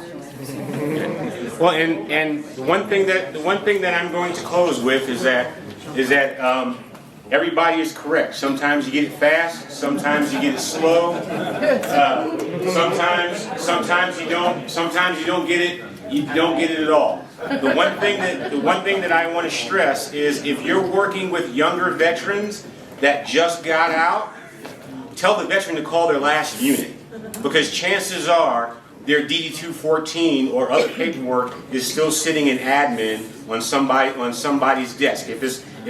Well, and the one thing that I'm going to close with is that everybody is correct. Sometimes you get it fast, sometimes you get it slow. Sometimes you don't. Sometimes you don't get it. You don't get it at all. The one thing that I want to stress is, if you're working with younger veterans that just got out, tell the veteran to call their last unit, because chances are their DD-214 or other paperwork is still sitting in admin on somebody's desk. If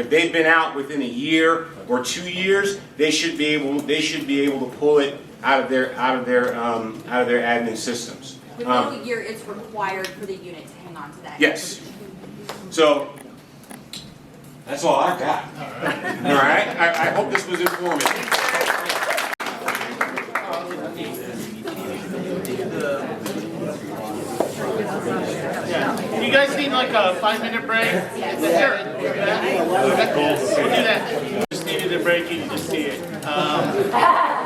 they've been out within a year or 2 years, they should be able to pull it out of their admin systems. Within a year, it's required for the unit to hang on to that. Yes. So that's all I've got. All right. I hope this was informative. You guys need like a 5-minute break? Sure. We'll do that. Just needed a break, you can just see it.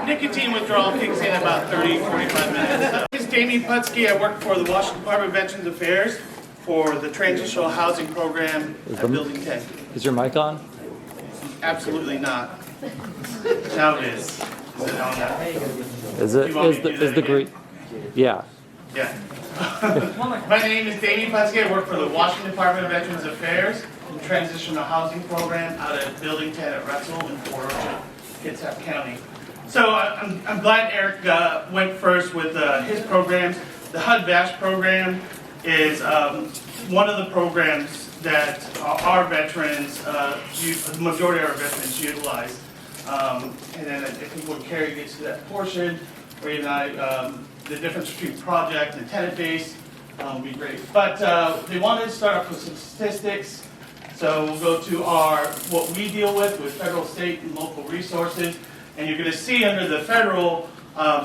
Nicotine withdrawal kicks in about 30-45 minutes. My name is Damian Putzke. I work for the Washington Department of Veterans Affairs for the Transitional Housing Program at Building 10. Is your mic on? Absolutely not. Now it is. Is it on now? Is the great? Yeah. Yeah. My name is Damian Putzke. I work for the Washington Department of Veterans Affairs and Transitional Housing Program out at Building 10 at Russell in Port Orchard, Kitsap County. So I'm glad Eric went first with his programs. The HUD-VASH program is one of the programs that our veterans, the majority of our veterans utilize. And then I think when Carrie gets to that portion, Ray and I the difference between project and tenant-based would be great. But they wanted to start off with some statistics. So we'll go to what we deal with federal, state, and local resources. And you're going to see under the federal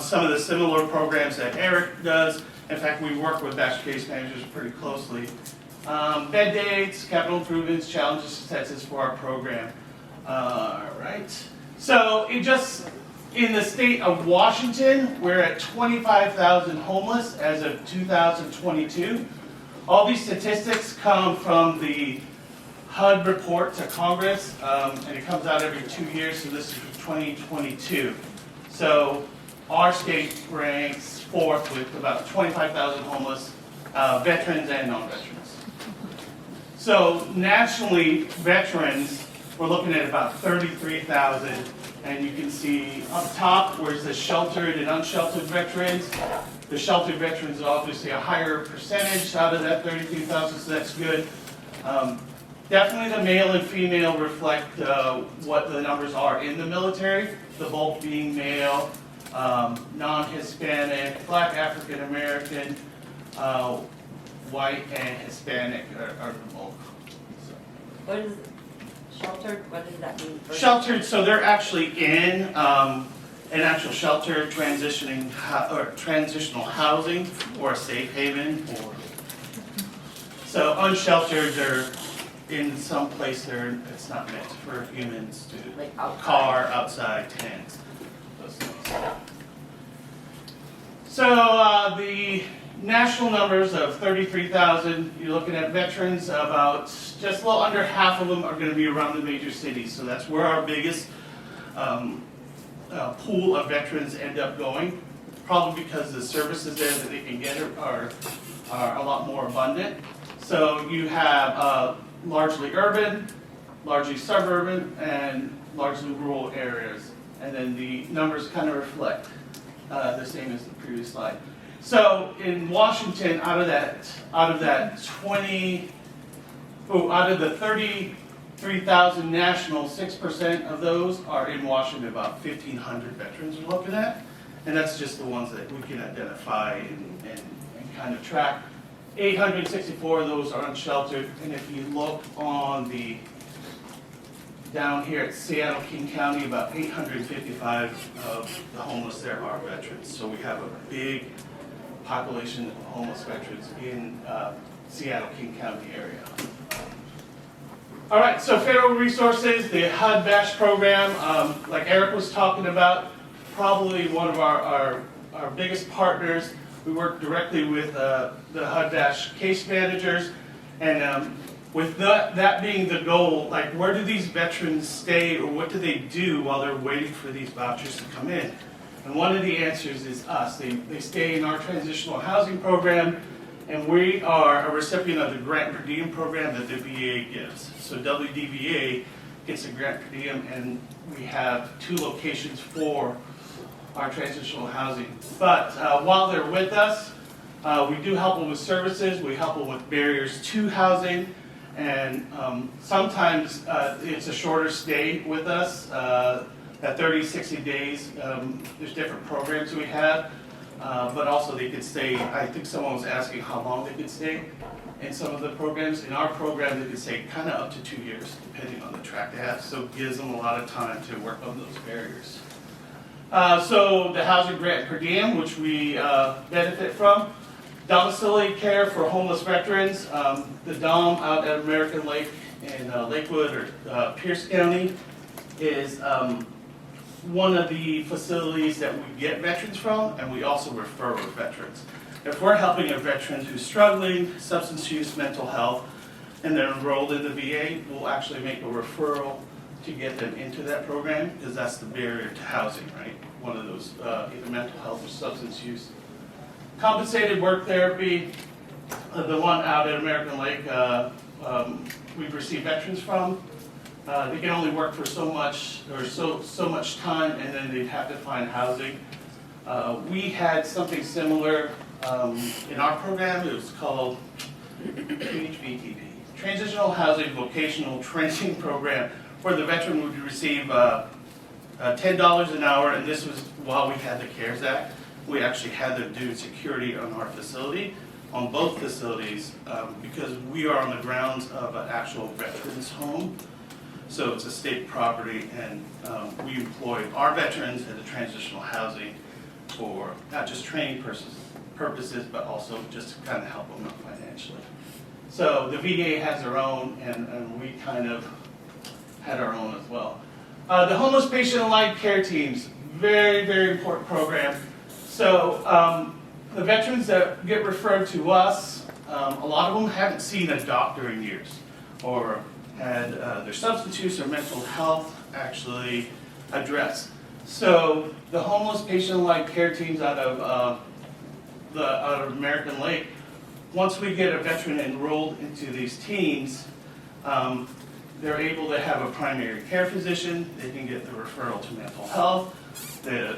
some of the similar programs that Eric does. In fact, we work with batch case managers pretty closely. Bed dates, capital improvements, challenges, successes for our program. All right. So in the state of Washington, we're at 25,000 homeless as of 2022. All these statistics come from the HUD report to Congress, and it comes out every 2 years, so this is for 2022. So our state ranks fourth with about 25,000 homeless, veterans and non-veterans. So nationally, veterans, we're looking at about 33,000, and you can see up top where's the sheltered and unsheltered veterans. The sheltered veterans are obviously a higher percentage out of that 33,000, so that's good. Definitely the male and female reflect what the numbers are in the military, the bulk being male, non-Hispanic, Black African American, white and Hispanic are the bulk. So. What is sheltered? What does that mean? Sheltered, so they're actually in an actual shelter, transitional housing, or a safe haven. So unsheltered, they're in some place it's not meant for humans to, like outside. Car, outside, tents, those things. So the national numbers of 33,000, you're looking at veterans, about just a little under half of them are going to be around the major cities. So that's where our biggest pool of veterans end up going, probably because the services there that they can get are a lot more abundant. So you have largely urban, largely suburban, and largely rural areas. And then the numbers kind of reflect the same as the previous slide. So in Washington, out of the 33,000 national, 6% of those are in Washington. About 1,500 veterans we're looking at, and that's just the ones that we can identify and kind of track. 864 of those are unsheltered, and if you look on down here at Seattle, King County, about 855 of the homeless there are veterans. So we have a big population of homeless veterans in Seattle, King County area. All right, so federal resources, the HUD BASH program, like Eric was talking about, probably one of our biggest partners. We work directly with the HUD BASH case managers, and with that being the goal, like where do these veterans stay or what do they do while they're waiting for these vouchers to come in? And one of the answers is us. They stay in our transitional housing program, and we are a recipient of the grant per diem program that the VA gives. So WDVA gets a grant per diem, and we have 2 locations for our transitional housing. But while they're with us, we do help them with services. We help them with barriers to housing, and sometimes it's a shorter stay with us. At 30, 60 days, there's different programs we have, but also they could stay. I think someone was asking how long they could stay in some of the programs. In our program, they could stay kind of up to 2 years, depending on the track they have, so it gives them a lot of time to work on those barriers. So the housing grant per diem, which we benefit from. Domiciliary care for homeless veterans. The DOM out at American Lake in Lakewood or Pierce County is one of the facilities that we get veterans from, and we also refer with veterans. If we're helping a veteran who's struggling, substance use, mental health, and they're enrolled in the VA, we'll actually make a referral to get them into that program, because that's the barrier to housing, right? One of those, either mental health or substance use. Compensated work therapy, the one out at American Lake, we've received veterans from. They can only work for so much or so much time, and then they'd have to find housing. We had something similar in our program. It was called THVTP, Transitional Housing Vocational Training Program, where the veteran would receive $10 an hour, and this was while we had the CARES Act. we actually had them do security on our facility, on both facilities, because we are on the grounds of an actual veterans home. So it's a state property, and we employ our veterans at the transitional housing for not just training purposes, but also just to kind of help them out financially. So the VA has their own, and we kind of had our own as well. The homeless patient allied care teams, very, very important program. So the veterans that get referred to us, a lot of them haven't seen a doctor in years, or had their substance use or mental health actually addressed. So the homeless patient allied care teams out of American Lake, once we get a veteran enrolled into these teams, they're able to have a primary care physician. They can get the referral to mental health, the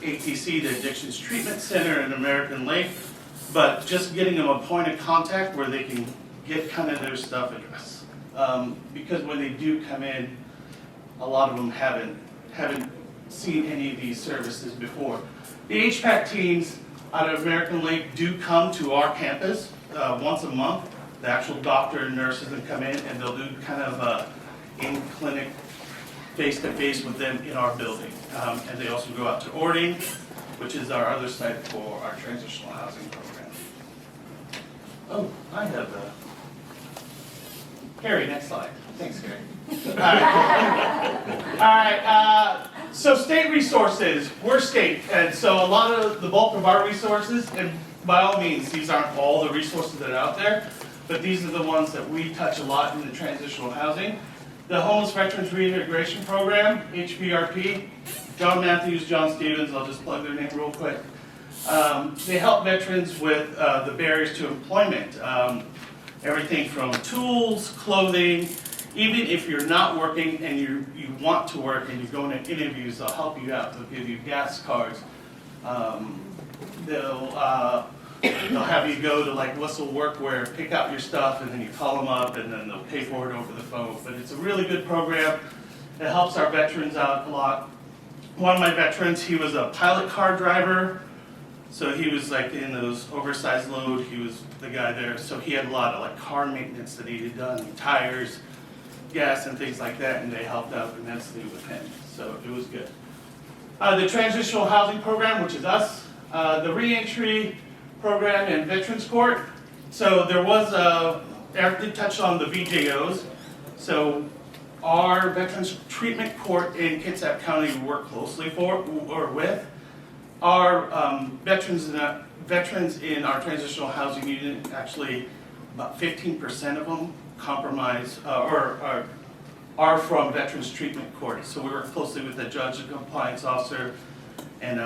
ATC, the Addictions Treatment Center in American Lake, but just getting them a point of contact where they can get kind of their stuff addressed. Because when they do come in, a lot of them haven't seen any of these services before. The HPAC teams out of American Lake do come to our campus once a month. The actual doctor and nurses will come in, and they'll do kind of in-clinic, face-to-face with them in our building. And they also go out to Ording, which is our other site for our transitional housing program. Oh, I have Carrie, next slide. Thanks, Carrie. All right. So state resources, we're state, and so a lot of the bulk of our resources, and by all means, these aren't all the resources that are out there, but these are the ones that we touch a lot in the transitional housing. The Homeless Veterans Reintegration Program, HVRP, John Matthews, John Stevens, I'll just plug their name real quick. They help veterans with the barriers to employment. Everything from tools, clothing, even if you're not working and you want to work and you're going to interviews, they'll help you out. They'll give you gas cards. They'll have you go to like Whistle Workwear, pick out your stuff, and then you call them up, and then they'll pay for it over the phone. But it's a really good program. It helps our veterans out a lot. One of my veterans, he was a pilot car driver. So he was like in those oversized load, he was the guy there. So he had a lot of like car maintenance that he had done, tires, gas and things like that, and they helped out immensely with him. So it was good. The Transitional Housing Program, which is us, the reentry program and Veterans Court. So there was Eric did touch on the VJOs. So our Veterans Treatment Court in Kitsap County we work closely with. Our veterans in our transitional housing unit, actually about 15% of them compromise or are from Veterans Treatment Court. So we work closely with the judge and compliance officer. And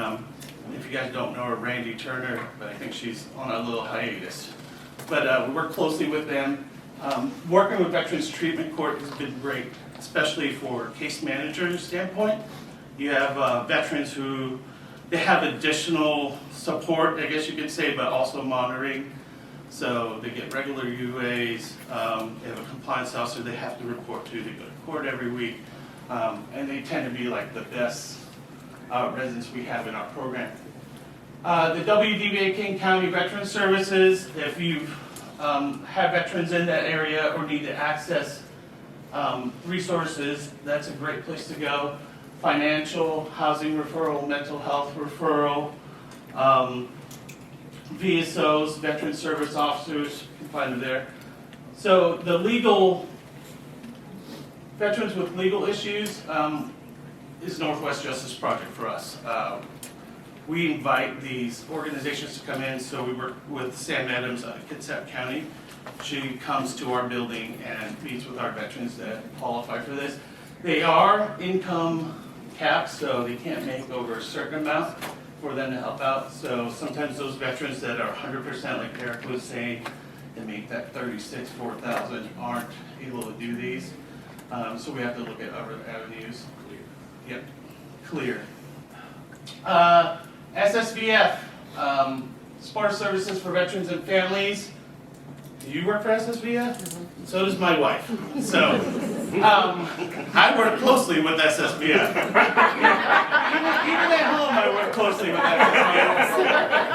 if you guys don't know her, Randy Turner, but I think she's on a little hiatus. But we work closely with them. Working with Veterans Treatment Court has been great, especially for case manager standpoint. You have veterans who they have additional support, I guess you could say, but also monitoring. So they get regular UAs, they have a compliance officer they have to report to, they go to court every week, and they tend to be like the best residents we have in our program. The WDVA King County Veterans Services, if you have veterans in that area or need to access resources, that's a great place to go. Financial, housing referral, mental health referral, VSOs, veteran service officers, you can find them there. So the veterans with legal issues is Northwest Justice Project for us. We invite these organizations to come in, so we work with Sam Adams out of Kitsap County. She comes to our building and meets with our veterans that qualify for this. They are income capped, so they can't make over a certain amount for them to help out. So sometimes those veterans that are 100%, like Eric was saying, that make that 36, 4,000 aren't able to do these. So we have to look at other avenues. Yep, clear. SSVF, Support Services for Veterans and Families. Do you work for SSVF? Mm-hmm. So does my wife. So I work closely with SSVF. Even at home I work closely with that.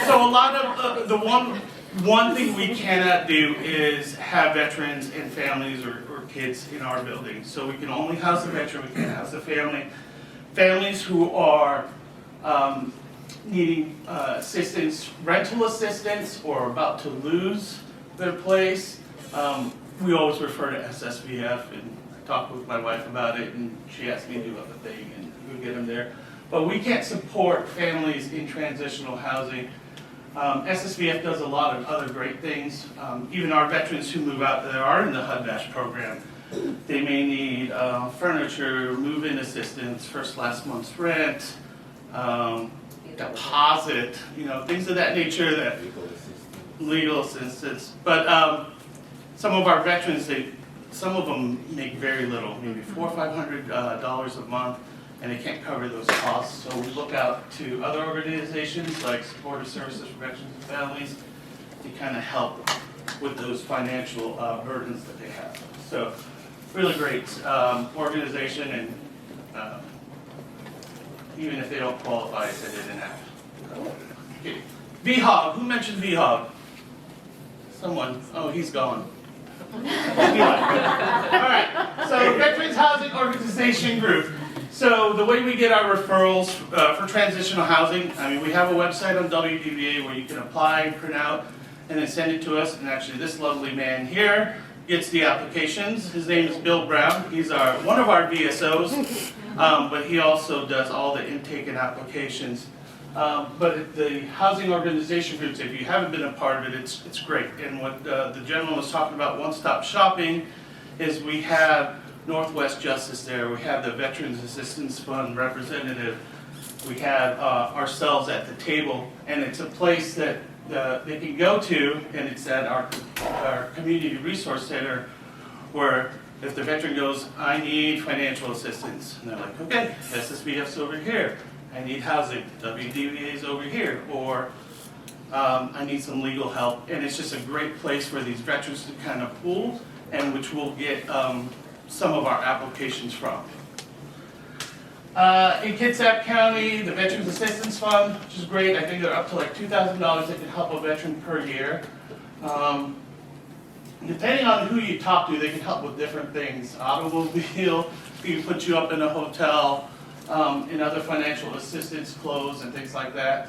So a lot of the one thing we cannot do is have veterans and families or kids in our building. So we can only house a veteran, we can't house a family. Families who are needing assistance, rental assistance, or about to lose their place, we always refer to SSVF, and I talked with my wife about it, and she asked me to do a thing, and we'll get them there. But we can't support families in transitional housing. SSVF does a lot of other great things. Even our veterans who move out that are in the HUD-VASH program, they may need furniture, move-in assistance, last month's rent, deposit, things of that nature, that legal assistance. But some of our veterans, some of them make very little, maybe $400 or $500 a month, and they can't cover those costs. So we look out to other organizations like Supportive Services for Veterans and Families to kind of help with those financial burdens that they have. So really great organization, and even if they don't qualify, I said it in half. Okay. VHOG, who mentioned VHOG? Someone, oh, he's gone. All right, so Veterans Housing Organization Group. So the way we get our referrals for transitional housing, we have a website on WDVA where you can apply, print out, and then send it to us. And actually this lovely man here gets the applications. His name is Bill Brown. He's one of our VSOs, but he also does all the intake and applications. But the housing organization groups, if you haven't been a part of it, it's great. And what the gentleman was talking about, one-stop shopping, is we have Northwest Justice there. We have the Veterans Assistance Fund representative. We have ourselves at the table, and it's a place that they can go to, and it's at our community resource center, where if the veteran goes, I need financial assistance, and they're like, okay, SSVF's over here. I need housing, WDVA's over here, or I need some legal help. And it's just a great place for these veterans to kind of pool, and which we'll get some of our applications from. In Kitsap County, the Veterans Assistance Fund, which is great. I think they're up to like $2,000 that can help a veteran per year. Depending on who you talk to, they can help with different things. Automobile, we can put you up in a hotel, and other financial assistance, clothes and things like that.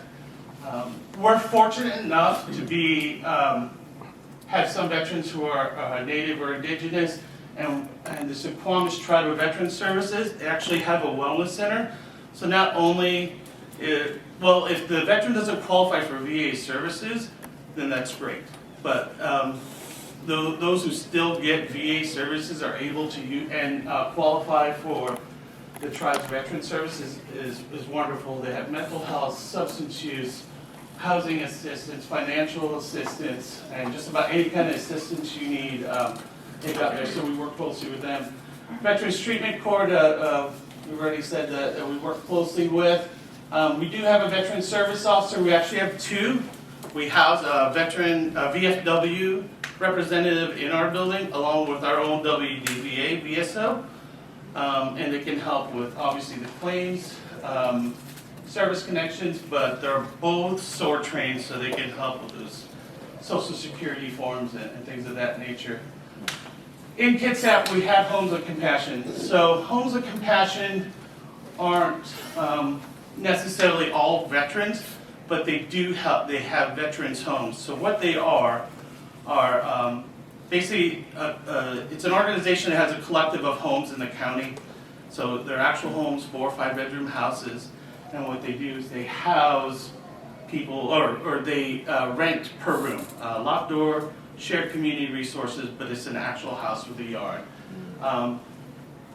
We're fortunate enough to be have some veterans who are Native or Indigenous, and the Suquamish Tribe of Veterans Services, they actually have a wellness center. So not only, if the veteran doesn't qualify for VA services, then that's great. But those who still get VA services are able to qualify for the tribe's veteran services is wonderful. They have mental health, substance use, housing assistance, financial assistance, and just about any kind of assistance you need, they've got there. So we work closely with them. Veterans Treatment Court, we've already said that we work closely with. We do have a veteran service officer. We actually have two. We house a veteran VFW representative in our building, along with our own WDVA VSO. And they can help with, obviously, the claims, service connections, but they're both SOAR trained, so they can help with those Social Security forms and things of that nature. In Kitsap, we have Homes of Compassion. So Homes of Compassion aren't necessarily all veterans, but they do help. They have veterans' homes. So what they are basically, it's an organization that has a collective of homes in the county. So they're actual homes, 4 or 5 bedroom houses. And what they do is they house people, or they rent per room. Locked door, shared community resources, but it's an actual house with a yard.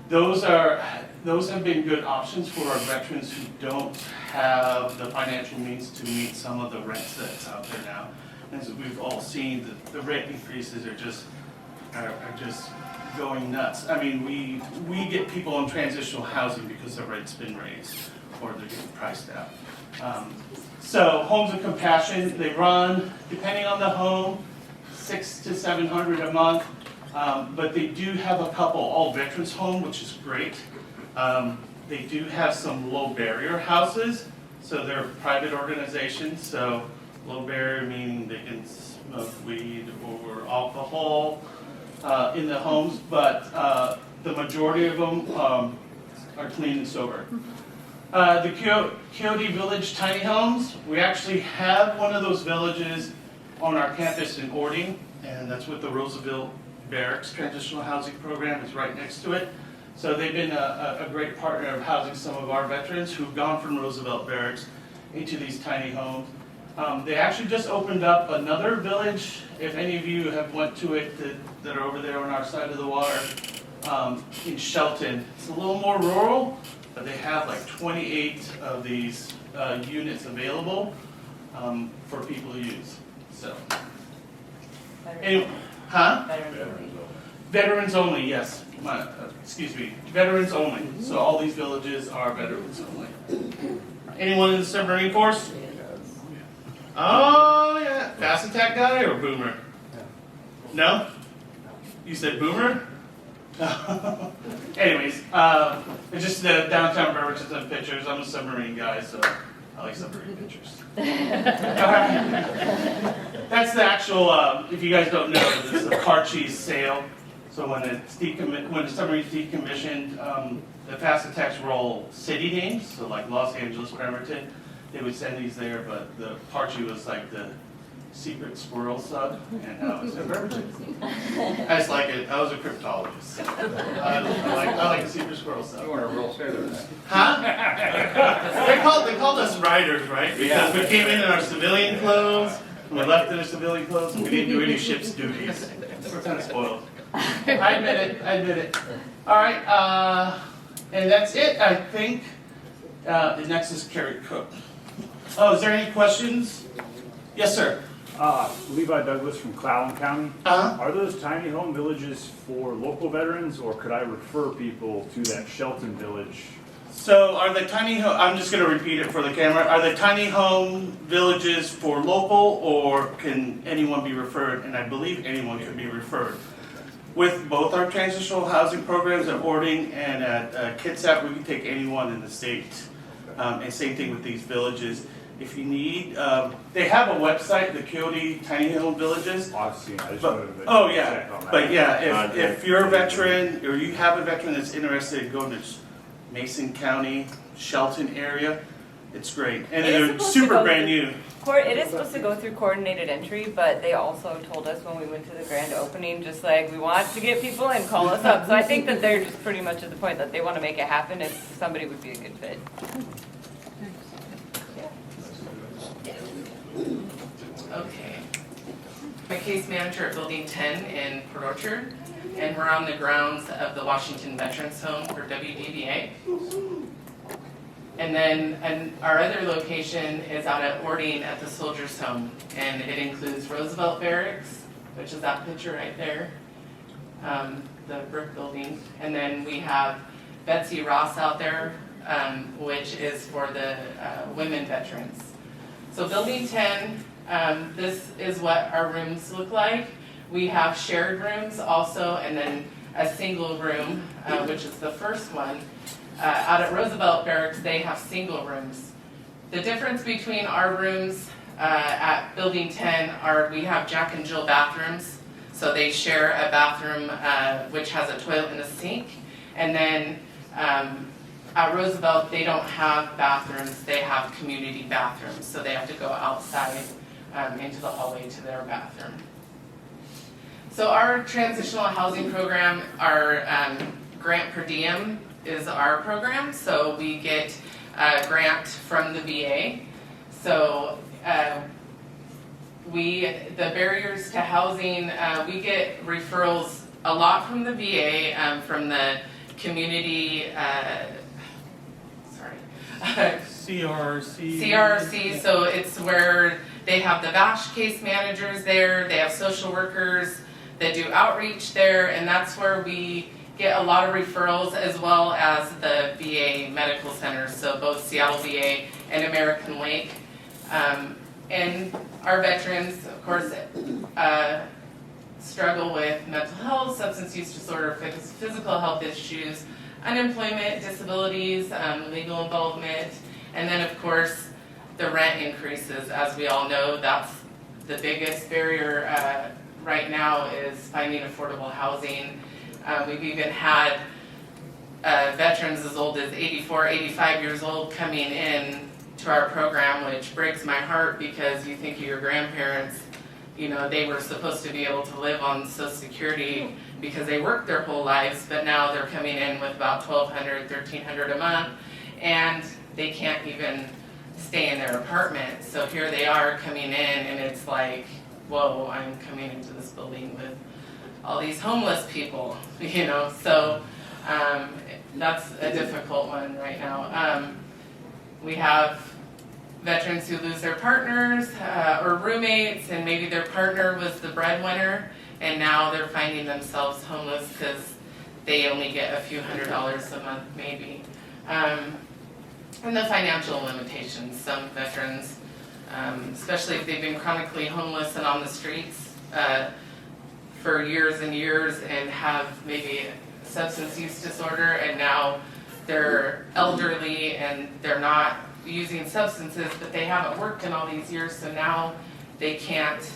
Those have been good options for our veterans who don't have the financial means to meet some of the rents that's out there now. As we've all seen, the rent increases are just going nuts. I mean, we get people in transitional housing because the rent's been raised or they're getting priced out. So Homes of Compassion, they run, depending on the home, $600 to $700 a month. But they do have a couple all veterans home, which is great. They do have some low barrier houses, so they're private organizations, so low barrier meaning they can smoke weed or alcohol in the homes, but the majority of them are clean and sober. The Coyote Village Tiny Homes, we actually have one of those villages on our campus in Ording, and that's with the Roosevelt Barracks Transitional Housing Program is right next to it. So they've been a great partner of housing some of our veterans who've gone from Roosevelt Barracks into these tiny homes. They actually just opened up another village, if any of you have went to it that are over there on our side of the water, in Shelton. It's a little more rural, but they have like 28 of these units available for people to use. So, anyway, Veterans only, yes. Excuse me, veterans only. So all these villages are veterans only. Anyone in the submarine force? Oh yeah, fast attack guy or boomer? No? You said boomer? Anyways, it's just the downtown beverages and pictures. I'm a submarine guy, so I like submarine pictures. That's the actual, if you guys don't know, this is the Parchees sale. So when the submarine's decommissioned, the fast attacks roll city names, so like Los Angeles, Bremerton, they would send these there, but the Parchee was like the secret squirrel sub, and now it's in Bremerton. I just like it. I was a cryptologist. I like a secret squirrel sub. You weren't a real sailor then. Huh? They called us riders, right? Because we came in our civilian clothes, and we left in our civilian clothes, and we didn't do any ship's duties. We're kind of spoiled. I admit it. All right, and that's it, I think. The next is Carrie Cooke. Oh, is there any questions? Yes, sir. Levi Douglas from Clallam County. Are those tiny home villages for local veterans, or could I refer people to that Shelton village? So are the tiny home, I'm just going to repeat it for the camera. Are the tiny home villages for local, or can anyone be referred? And I believe anyone can be referred. With both our transitional housing programs at Ording and at Kitsap, we can take anyone in the state. And same thing with these villages. If you need, they have a website, the Coyote Tiny Home Villages. I've seen it. I just But, wanted to oh check yeah, on that. but yeah, if you're a veteran or you have a veteran that's interested in going to Mason County, Shelton area, it's great. And they're super brand new. It is supposed to go through coordinated entry, but they also told us when we went to the grand opening, just like, we want to get people in, call us up. So I think that they're just pretty much at the point that they want to make it happen if somebody would be a good fit. Okay. I'm a case manager at Building 10 in Port Orchard, and we're on the grounds of the Washington Veterans Home for WDVA. And then our other location is out at Ording at the Soldiers Home, and it includes Roosevelt Barracks, which is that picture right there, the brick building. And then we have Betsy Ross out there, which is for the women veterans. So Building 10, this is what our rooms look like. We have shared rooms also, and then a single room, which is the first one. Out at Roosevelt Barracks, they have single rooms. The difference between our rooms at Building 10 are we have Jack and Jill bathrooms. So they share a bathroom which has a toilet and a sink. And then at Roosevelt, they don't have bathrooms, they have community bathrooms. So they have to go outside into the hallway to their bathroom. So our transitional housing program, our grant per diem is our program. So we get a grant from the VA. So the barriers to housing, we get referrals a lot from the VA, from the community, CRC, so it's where they have the VASH case managers there, they have social workers that do outreach there, and that's where we get a lot of referrals, as well as the VA medical centers, so both Seattle VA and American Lake. And our veterans, of course, struggle with mental health, substance use disorder, physical health issues, unemployment, disabilities, legal involvement, and then of course the rent increases. As we all know, that's the biggest barrier right now is finding affordable housing. We've even had veterans as old as 84, 85 years old coming in to our program, which breaks my heart because you think of your grandparents, you know, they were supposed to be able to live on Social Security because they worked their whole lives, but now they're coming in with about $1,200, $1,300 a month, and they can't even stay in their apartment. So here they are coming in, and it's like, whoa, I'm coming into this building with all these homeless people, you know, so that's a difficult one right now. We have veterans who lose their partners or roommates, and maybe their partner was the breadwinner, and now they're finding themselves homeless because they only get a few $100s a month maybe. And the financial limitations. Some veterans, especially if they've been chronically homeless and on the streets for years and years and have maybe substance use disorder, and now they're elderly and they're not using substances, but they haven't worked in all these years, so now they can't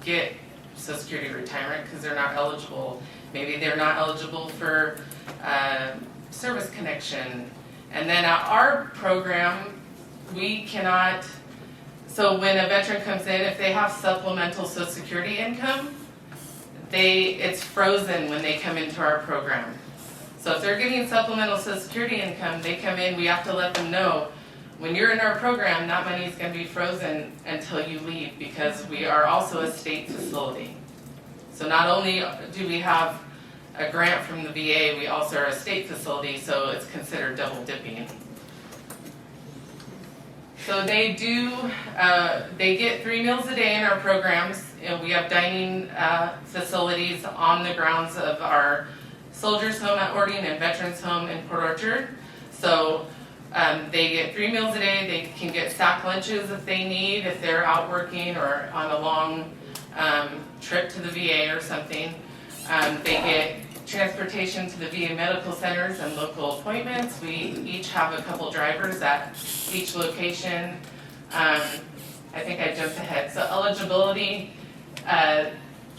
get Social Security retirement because they're not eligible. Maybe they're not eligible for service connection. And then at our program, we cannot, so when a veteran comes in, if they have supplemental Social Security income, it's frozen when they come into our program. So if they're getting supplemental Social Security income, they come in, we have to let them know, when you're in our program, that money is going to be frozen until you leave, because we are also a state facility. So not only do we have a grant from the VA, we also are a state facility, so it's considered double dipping. So they get 3 meals a day in our programs, and we have dining facilities on the grounds of our Soldiers Home at Ording and Veterans Home in Port Orchard. So they get 3 meals a day. They can get sack lunches if they need, if they're out working or on a long trip to the VA or something. They get transportation to the VA medical centers and local appointments. We each have a couple drivers at each location. I think I jumped ahead. So eligibility,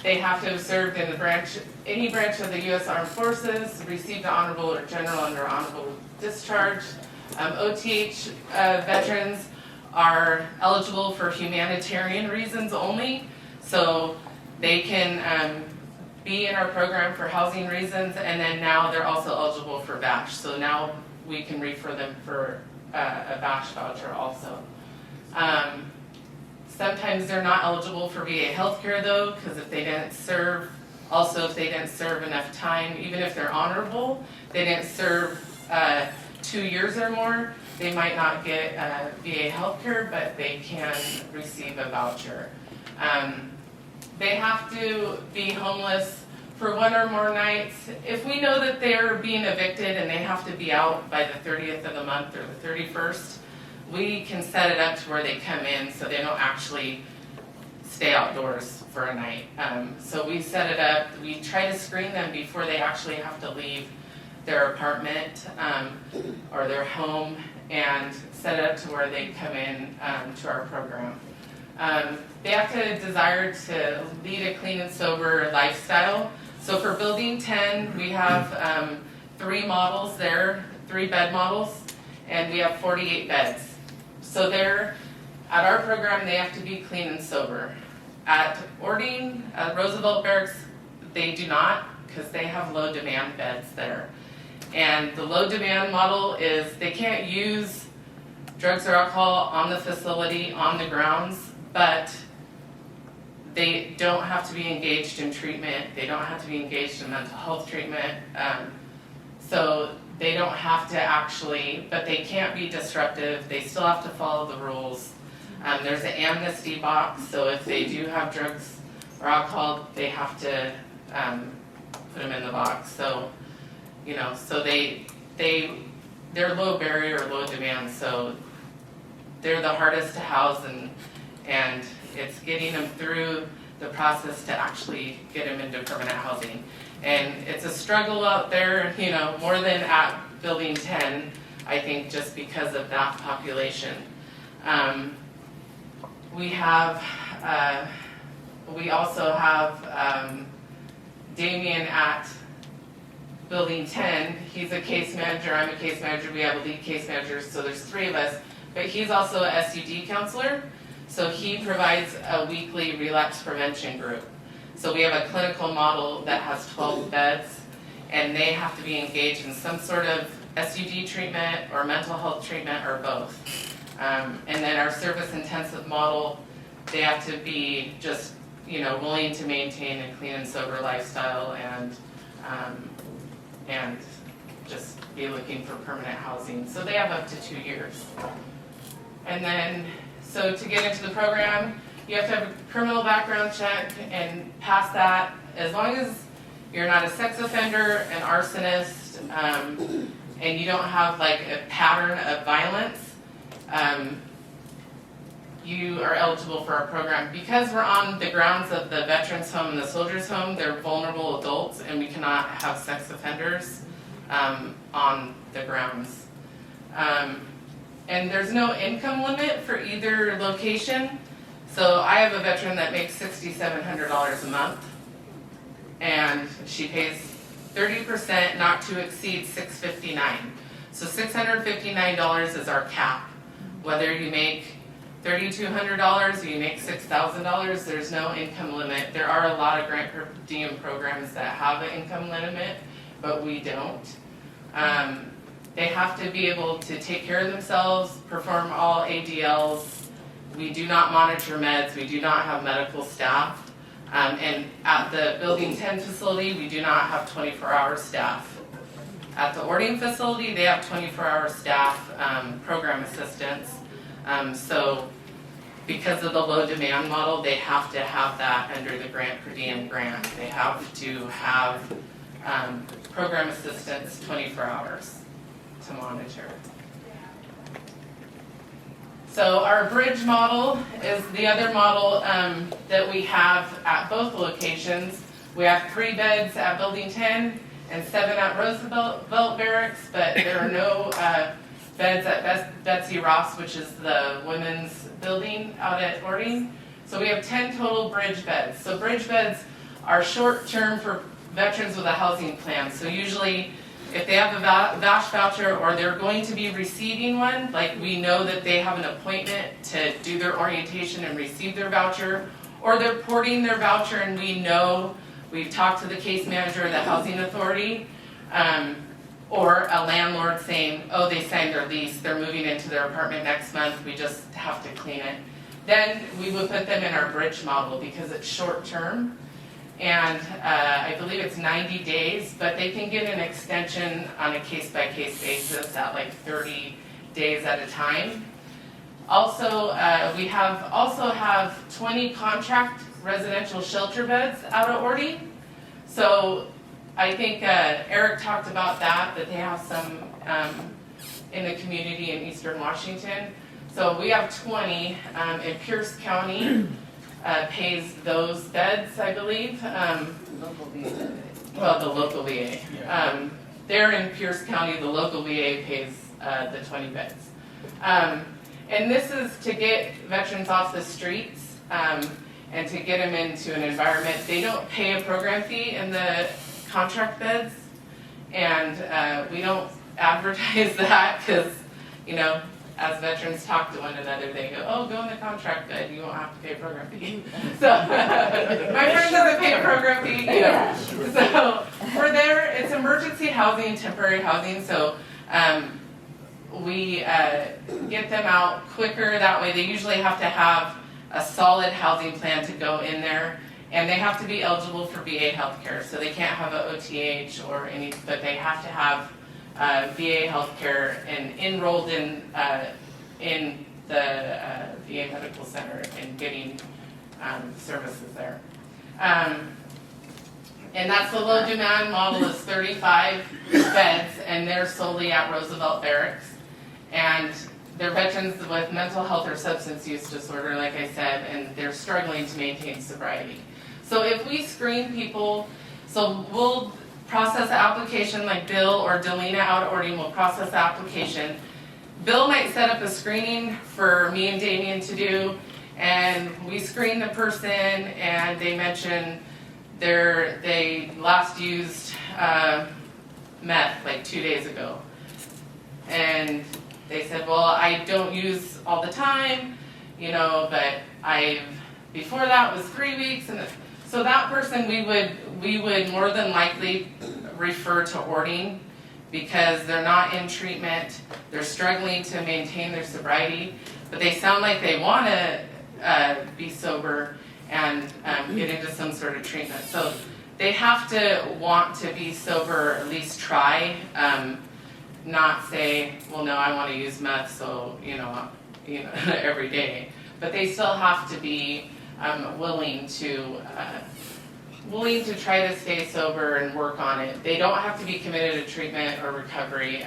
they have to have served in any branch of the U.S. Armed Forces, received an honorable or general under honorable discharge. OTH veterans are eligible for humanitarian reasons only, so they can be in our program for housing reasons, and then now they're also eligible for BASH. So now we can refer them for a BASH voucher also. Sometimes they're not eligible for VA healthcare though, because if they didn't serve, also if they didn't serve enough time, even if they're honorable, they didn't serve 2 years or more, they might not get VA healthcare, but they can receive a voucher. They have to be homeless for 1 or more nights. If we know that they're being evicted and they have to be out by the 30th of the month or the 31st, we can set it up to where they come in so they don't actually stay outdoors for a night. So we set it up, we try to screen them before they actually have to leave their apartment or their home, and set it up to where they come in to our program. They have to desire to lead a clean and sober lifestyle. So for Building 10, we have 3 models there, 3 bed models, and we have 48 beds. So at our program, they have to be clean and sober. At Ording, Roosevelt Barracks, they do not, because they have low demand beds there. And the low demand model is they can't use drugs or alcohol on the facility, on the grounds, but they don't have to be engaged in treatment. They don't have to be engaged in mental health treatment. So they don't have to actually, but they can't be disruptive. They still have to follow the rules. There's an amnesty box, so if they do have drugs or alcohol, they have to put them in the box. So, you know, so they're low barrier, low demand, so they're the hardest to house, and it's getting them through the process to actually get them into permanent housing. And it's a struggle out there, you know, more than at Building 10, I think, just because of that population. We also have Damian at Building 10. He's a case manager, I'm a case manager, we have a lead case manager, so there's 3 of us. But he's also a SUD counselor, so he provides a weekly relapse prevention group. So we have a clinical model that has 12 beds, and they have to be engaged in some sort of SUD treatment or mental health treatment or both. And then our service intensive model, they have to be just, you know, willing to maintain a clean and sober lifestyle and just be looking for permanent housing. So they have up to 2 years. And then, so to get into the program, you have to have a criminal background check and pass that. As long as you're not a sex offender, an arsonist, and you don't have like a pattern of violence, you are eligible for our program. Because we're on the grounds of the Veterans Home and the Soldiers Home, they're vulnerable adults, and we cannot have sex offenders on the grounds. And there's no income limit for either location. So I have a veteran that makes $6,700 a month, and she pays 30% not to exceed $659. So $659 is our cap. Whether you make $3,200 or you make $6,000, there's no income limit. There are a lot of grant per diem programs that have an income limit, but we don't. They have to be able to take care of themselves, perform all ADLs. We do not monitor meds. We do not have medical staff. And at the Building 10 facility, we do not have 24-hour staff. At the Ording facility, they have 24-hour staff, program assistants. So because of the low demand model, they have to have that under the grant per diem grant. They have to have program assistants 24 hours to monitor. So our bridge model is the other model that we have at both locations. We have 3 beds at Building 10 and 7 at Roosevelt Barracks, but there are no beds at Betsy Ross, which is the women's building out at Ording. So we have 10 total bridge beds. So bridge beds are short term for veterans with a housing plan. So usually if they have a VASH voucher or they're going to be receiving one, like we know that they have an appointment to do their orientation and receive their voucher, or they're porting their voucher and we know, we've talked to the case manager of the housing authority, or a landlord saying, oh, they signed their lease, they're moving into their apartment next month, we just have to clean it. Then we would put them in our bridge model because it's short term. And I believe it's 90 days, but they can get an extension on a case-by-case basis at like 30 days at a time. Also, we also have 20 contract residential shelter beds out at Ording. So I think Eric talked about that they have some in the community in Eastern Washington. So we have 20 in Pierce County. Pays those beds, I believe. Local VA. Well, the local VA. They're in Pierce County, the local VA pays the 20 beds. And this is to get veterans off the streets and to get them into an environment. They don't pay a program fee in the contract beds, and we don't advertise that because, you know, as veterans talk to one another, they go, oh, go in the contract bed, you won't have to pay a program fee. So, my friend doesn't pay a program fee, you know. So, we're there, it's emergency housing, temporary housing, so we get them out quicker that way. They usually have to have a solid housing plan to go in there, and they have to be eligible for VA healthcare, so they can't have an OTH or any, but they have to have VA healthcare and enrolled in the VA Medical Center and getting services there. And that's the low demand model is 35 beds, and they're solely at Roosevelt Barracks. And they're veterans with mental health or substance use disorder, like I said, and they're struggling to maintain sobriety. So if we screen people, so we'll process the application like Bill or Delina out at Ording will process the application. Bill might set up a screening for me and Damian to do, and we screen the person and they mention they last used meth like 2 days ago. And they said, well, I don't use all the time, you know, but before that was 3 weeks, and so that person we would more than likely refer to Ording because they're not in treatment, they're struggling to maintain their sobriety, but they sound like they want to be sober and get into some sort of treatment. So they have to want to be sober, or at least try, not say, well, no, I want to use meth, so you know, every day. But they still have to be willing to try to stay sober and work on it. They don't have to be committed to treatment or recovery.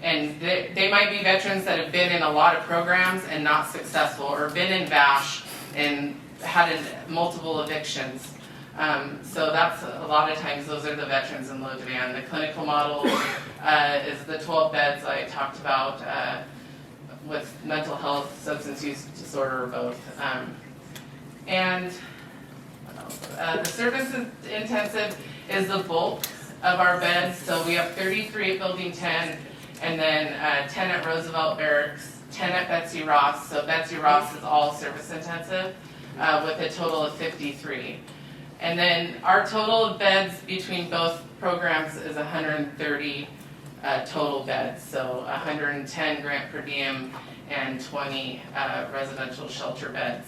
And they might be veterans that have been in a lot of programs and not successful, or been in VASH and had multiple evictions. So that's a lot of times those are the veterans in low demand. The clinical model is the 12 beds I talked about with mental health, substance use disorder, or both. And the service intensive is the bulk of our beds. So we have 33 at Building 10, and then 10 at Roosevelt Barracks, 10 at Betsy Ross. So Betsy Ross is all service intensive with a total of 53. And then our total of beds between both programs is 130 total beds. So 110 grant per diem and 20 residential shelter beds.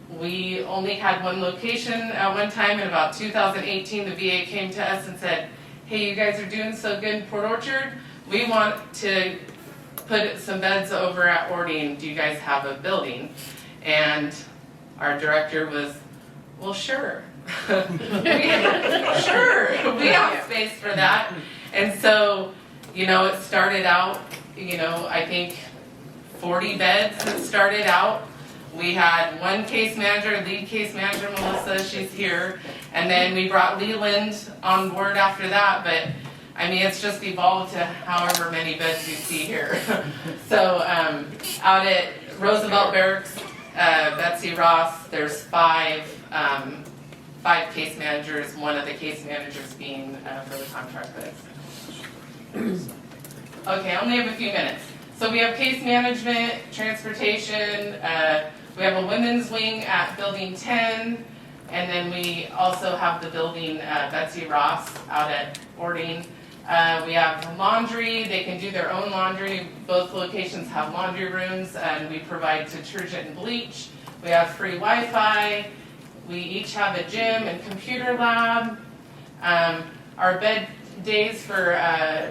We only had one location at one time. In about 2018, the VA came to us and said, hey, you guys are doing so good in Port Orchard. We want to put some beds over at Ording. Do you guys have a building? And our director was, well, sure. Sure, we have space for that. And so, you know, it started out, you know, I think 40 beds it started out. We had one case manager, lead case manager, Melissa, she's here. And then we brought Leland on board after that, but I mean, it's just evolved to however many beds you see here. So out at Roosevelt Barracks, Betsy Ross, there's five case managers, one of the case managers being for the contract beds. Okay, I only have a few minutes. So we have case management, transportation, we have a women's wing at Building 10, and then we also have the building Betsy Ross out at Ording. We have laundry, they can do their own laundry. Both locations have laundry rooms, and we provide detergent and bleach. We have free Wi-Fi. We each have a gym and computer lab. Our bed days for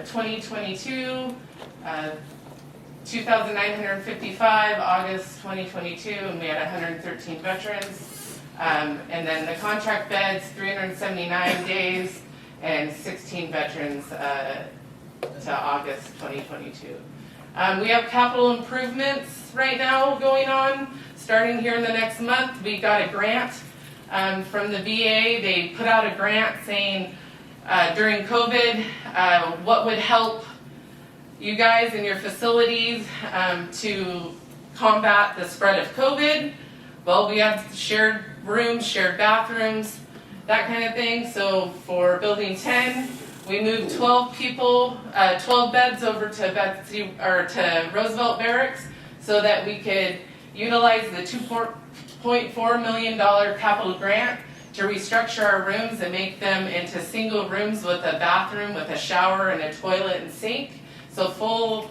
2022, 2,955, August 2022, and we had 113 veterans. And then the contract beds, 379 days, and 16 veterans to August 2022. We have capital improvements right now going on, starting here in the next month. We got a grant from the VA. They put out a grant saying during COVID, what would help you guys in your facilities to combat the spread of COVID. Well, we have shared rooms, shared bathrooms, that kind of thing. So for Building 10, we moved 12 beds over to Roosevelt Barracks so that we could utilize the $2.4 million capital grant to restructure our rooms and make them into single rooms with a bathroom, with a shower and a toilet and sink. So full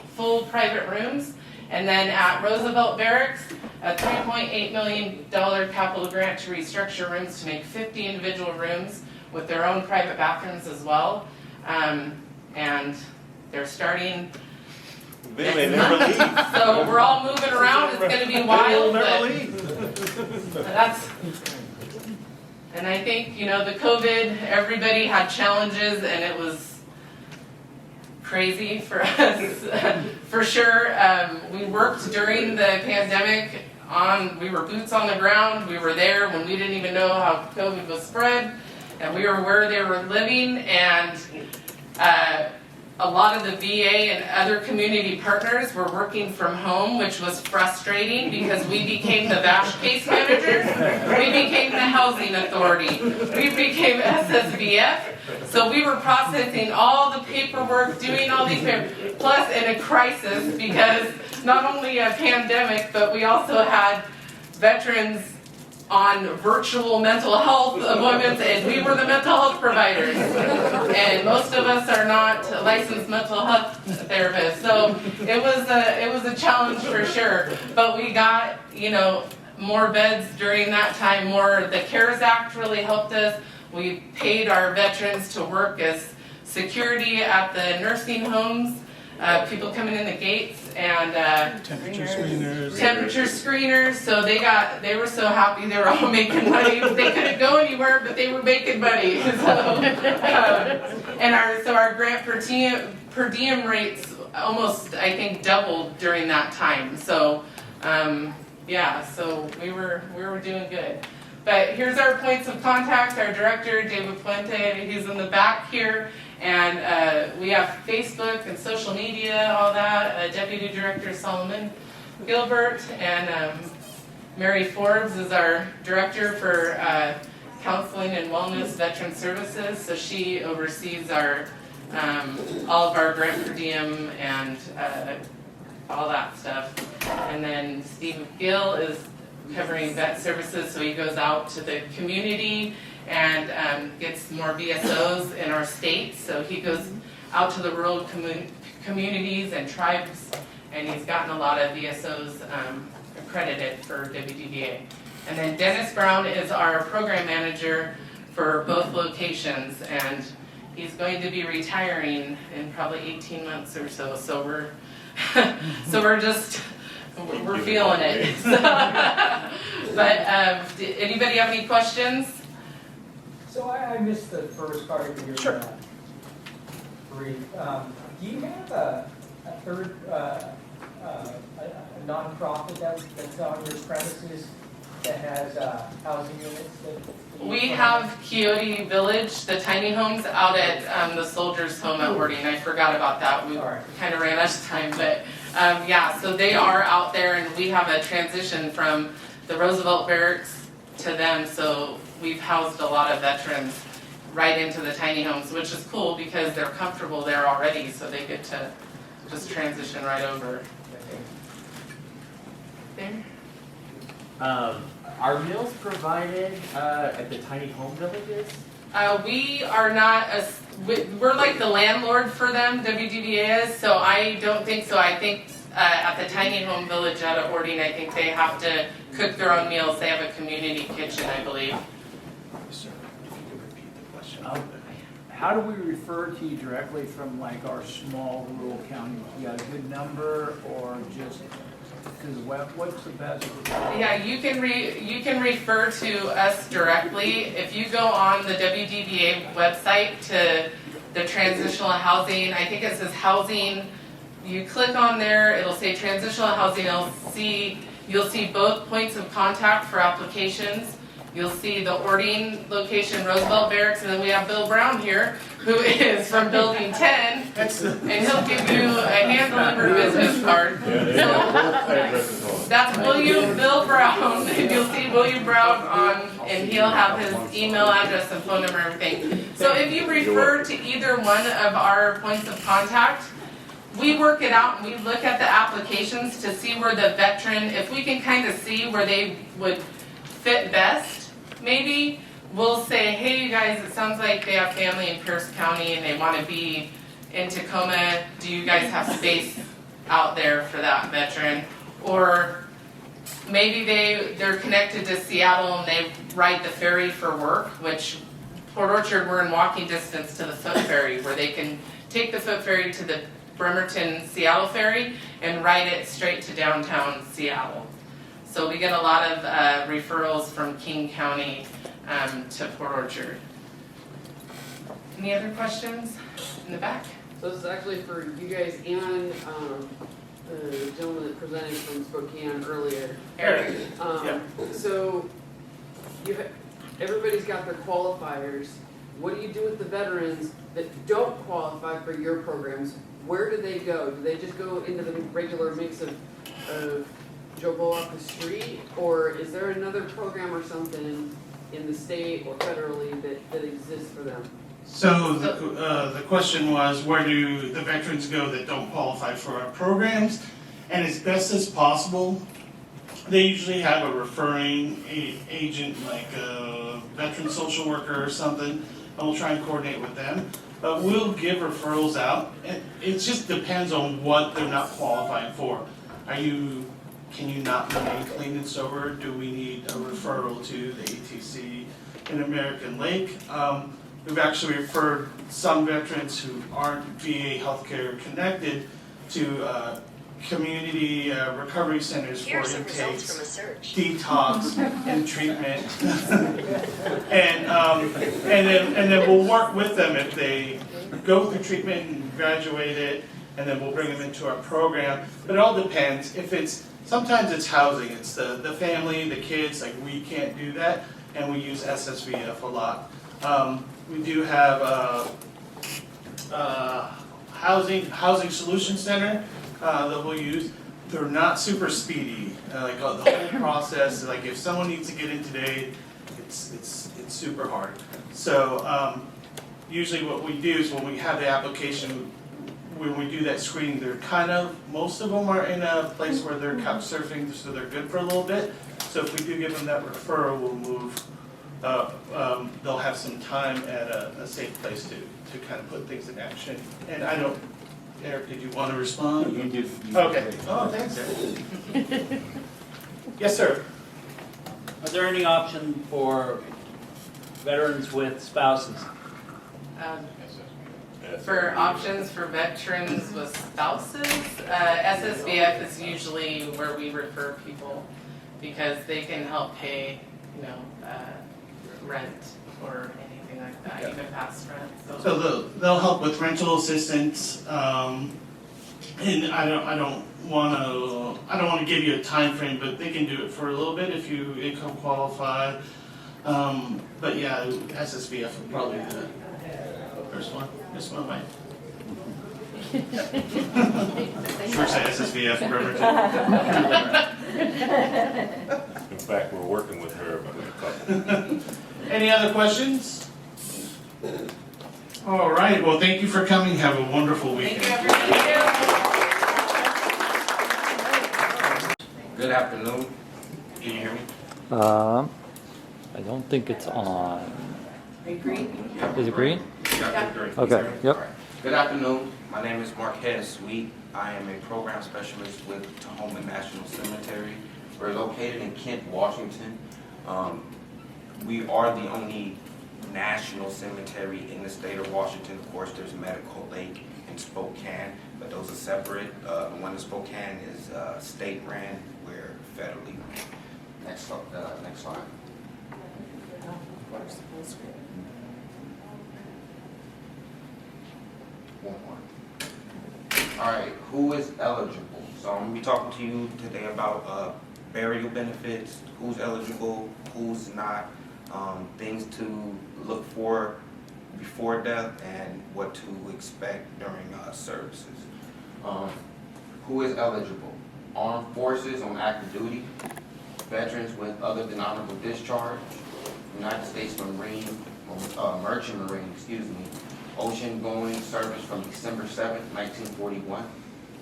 private rooms. And then at Roosevelt Barracks, a $3.8 million capital grant to restructure rooms to make 50 individual rooms with their own private bathrooms as well. And they're starting They never leave. So we're all moving around, it's gonna be wild, but that's, and I think, you know, the COVID, everybody had challenges and it was crazy for us, for sure. We worked during the pandemic we were boots on the ground. We were there when we didn't even know how COVID was spread, and we were where they were living, and a lot of the VA and other community partners were working from home, which was frustrating because we became the VASH case managers, we became the housing authority, we became SSVF, so we were processing all the paperwork, doing all these plus in a crisis because not only a pandemic, but we also had veterans on virtual mental health appointments, and we were the mental health providers. And most of us are not licensed mental health therapists, so it was a challenge for sure. But we got, more beds during that time. The CARES Act really helped us. We paid our veterans to work as security at the nursing homes. People coming in the gates and temperature screeners. So they were so happy. They were all making money. They couldn't go anywhere, but they were making money. So our grant per diem rates almost, I think, doubled during that time. So so we were doing good. But here's our points of contact. Our director, David Puente, he's in the back here. And we have Facebook and social media, all that. Deputy Director Solomon Gilbert, and Mary Forbes is our Director for Counseling and Wellness Veteran Services. So she oversees our all of our grant per diem and all that stuff. And then Steve Gill is covering vet services, so he goes out to the community and gets more VSOs in our state. So he goes out to the rural communities and tribes, and he's gotten a lot of VSOs accredited for WDVA. And then Dennis Brown is our program manager for both locations, and he's going to be retiring in probably 18 months or so. So we're we're feeling it. But anybody have any questions? So I missed the first part of your brief. Do you have a third a nonprofit that's on your premises that has housing units? We have Coyote Village, the tiny homes out at the Soldiers Home at Wording. I forgot about that. We kind of ran out of time, but so they are out there, and we have a transition from the Roosevelt Barracks to them. So we've housed a lot of veterans right into the tiny homes, which is cool because they're comfortable there already, so they get to just transition right over. There. Are meals provided at the tiny home villages? We are not, we're like the landlord for them, WDVA is, so I don't think so. I think at the tiny home village out of Ording, I think they have to cook their own meals. They have a community kitchen, I believe. Sir, if you could repeat the question. How do we refer to you directly from like our small rural county? You got a good number or just, because what's the best? Yeah, you can refer to us directly. If you go on the WDVA website to the transitional housing, I think it says housing. You click on there, it'll say transitional housing. You'll see both points of contact for applications. You'll see the Ording location, Roosevelt Barracks, and then we have Bill Brown here, who is from Building 10, and he'll give you a hand-delivered business card. So that's Bill Brown, and you'll see William Brown and he'll have his email address and phone number and everything. So if you refer to either one of our points of contact, we work it out and we look at the applications to see where the veteran, if we can kind of see where they would fit best, maybe we'll say, hey, you guys, it sounds like they have family in Pierce County and they want to be in Tacoma. Do you guys have space out there for that veteran? Or maybe they're connected to Seattle and they ride the ferry for work, which Port Orchard, we're in walking distance to the foot ferry, where they can take the foot ferry to the Bremerton Seattle ferry and ride it straight to downtown Seattle. So we get a lot of referrals from King County to Port Orchard. Any other questions in the back? So this is actually for you guys and the gentleman that presented from Spokane earlier. Carrie. So, everybody's got their qualifiers. What do you do with the veterans that don't qualify for your programs? Where do they go? Do they just go into the regular mix of Joe Blow off the street? Or is there another program or something in the state or federally that exists for them? So the question was, where do the veterans go that don't qualify for our programs? And as best as possible, they usually have a referring agent, like a veteran social worker or something, and we'll try and coordinate with them. But we'll give referrals out. It just depends on what they're not qualifying for. Can you not remain clean and sober? Do we need a referral to the ATC in American Lake? We've actually referred some veterans who aren't VA healthcare connected to community recovery centers for intakes, detox, and treatment. and then we'll work with them if they go through treatment and graduate it, and then we'll bring them into our program. But it all depends. Sometimes it's housing. It's the family, the kids. Like, we can't do that, and we use SSVF a lot. We do have housing solution center that we'll use. They're not super speedy. The whole process, like if someone needs to get in today, it's super hard. So usually what we do is when we have the application, when we do that screening, most of them are in a place where they're couch surfing, so they're good for a little bit. So if we do give them that referral, we'll move. They'll have some time at a safe place to kind of put things in action. And Eric, did you want to respond? You did. Okay. Oh, thanks, Eric. Yes, sir. Are there any option for veterans with spouses? For options for veterans with spouses, SSVF is usually where we refer people because they can help pay, rent or anything like that, even past rent. So they'll help with rental assistance, and I don't want to give you a time frame, but they can do it for a little bit if you income qualify. But yeah, SSVF would probably be the first one. This one might. Sure, say SSVF forever too. In fact, we're working with her about a couple. Any other questions? All right. Well, thank you for coming. Have a wonderful weekend. Good afternoon. Can you hear me? I don't think it's on. Are you green? Is it green? Yeah. Okay, yep. Good afternoon. My name is Marquez Sweet. I am a program specialist with Tahoma National Cemetery. We're located in Kent, Washington. We are the only national cemetery in the state of Washington. Of course, there's Medical Lake and Spokane, but those are separate. The one in Spokane is state ran, we're federally ran. Next slide. One more. All right, who is eligible? So I'm gonna be talking to you today about burial benefits, who's eligible, who's not, things to look for before death, and what to expect during services. Who is eligible? Armed forces on active duty, veterans with other than honorable discharge, United States Merchant Marine, ocean going service from December 7th, 1941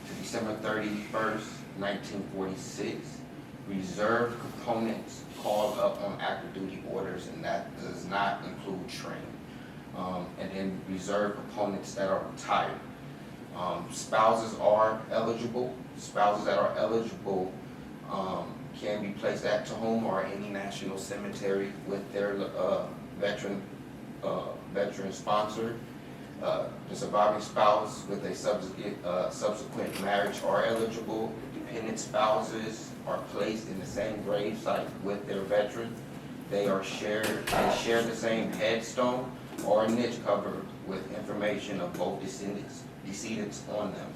to December 31st, 1946. Reserve components called up on active duty orders, and that does not include training. And then reserve components that are retired. Spouses are eligible. Spouses that are eligible can be placed at Tahoma or any national cemetery with their veteran sponsor. The surviving spouse with a subsequent marriage are eligible. Dependent spouses are placed in the same grave site with their veteran. They share the same headstone or a niche cover with information of both decedents on them.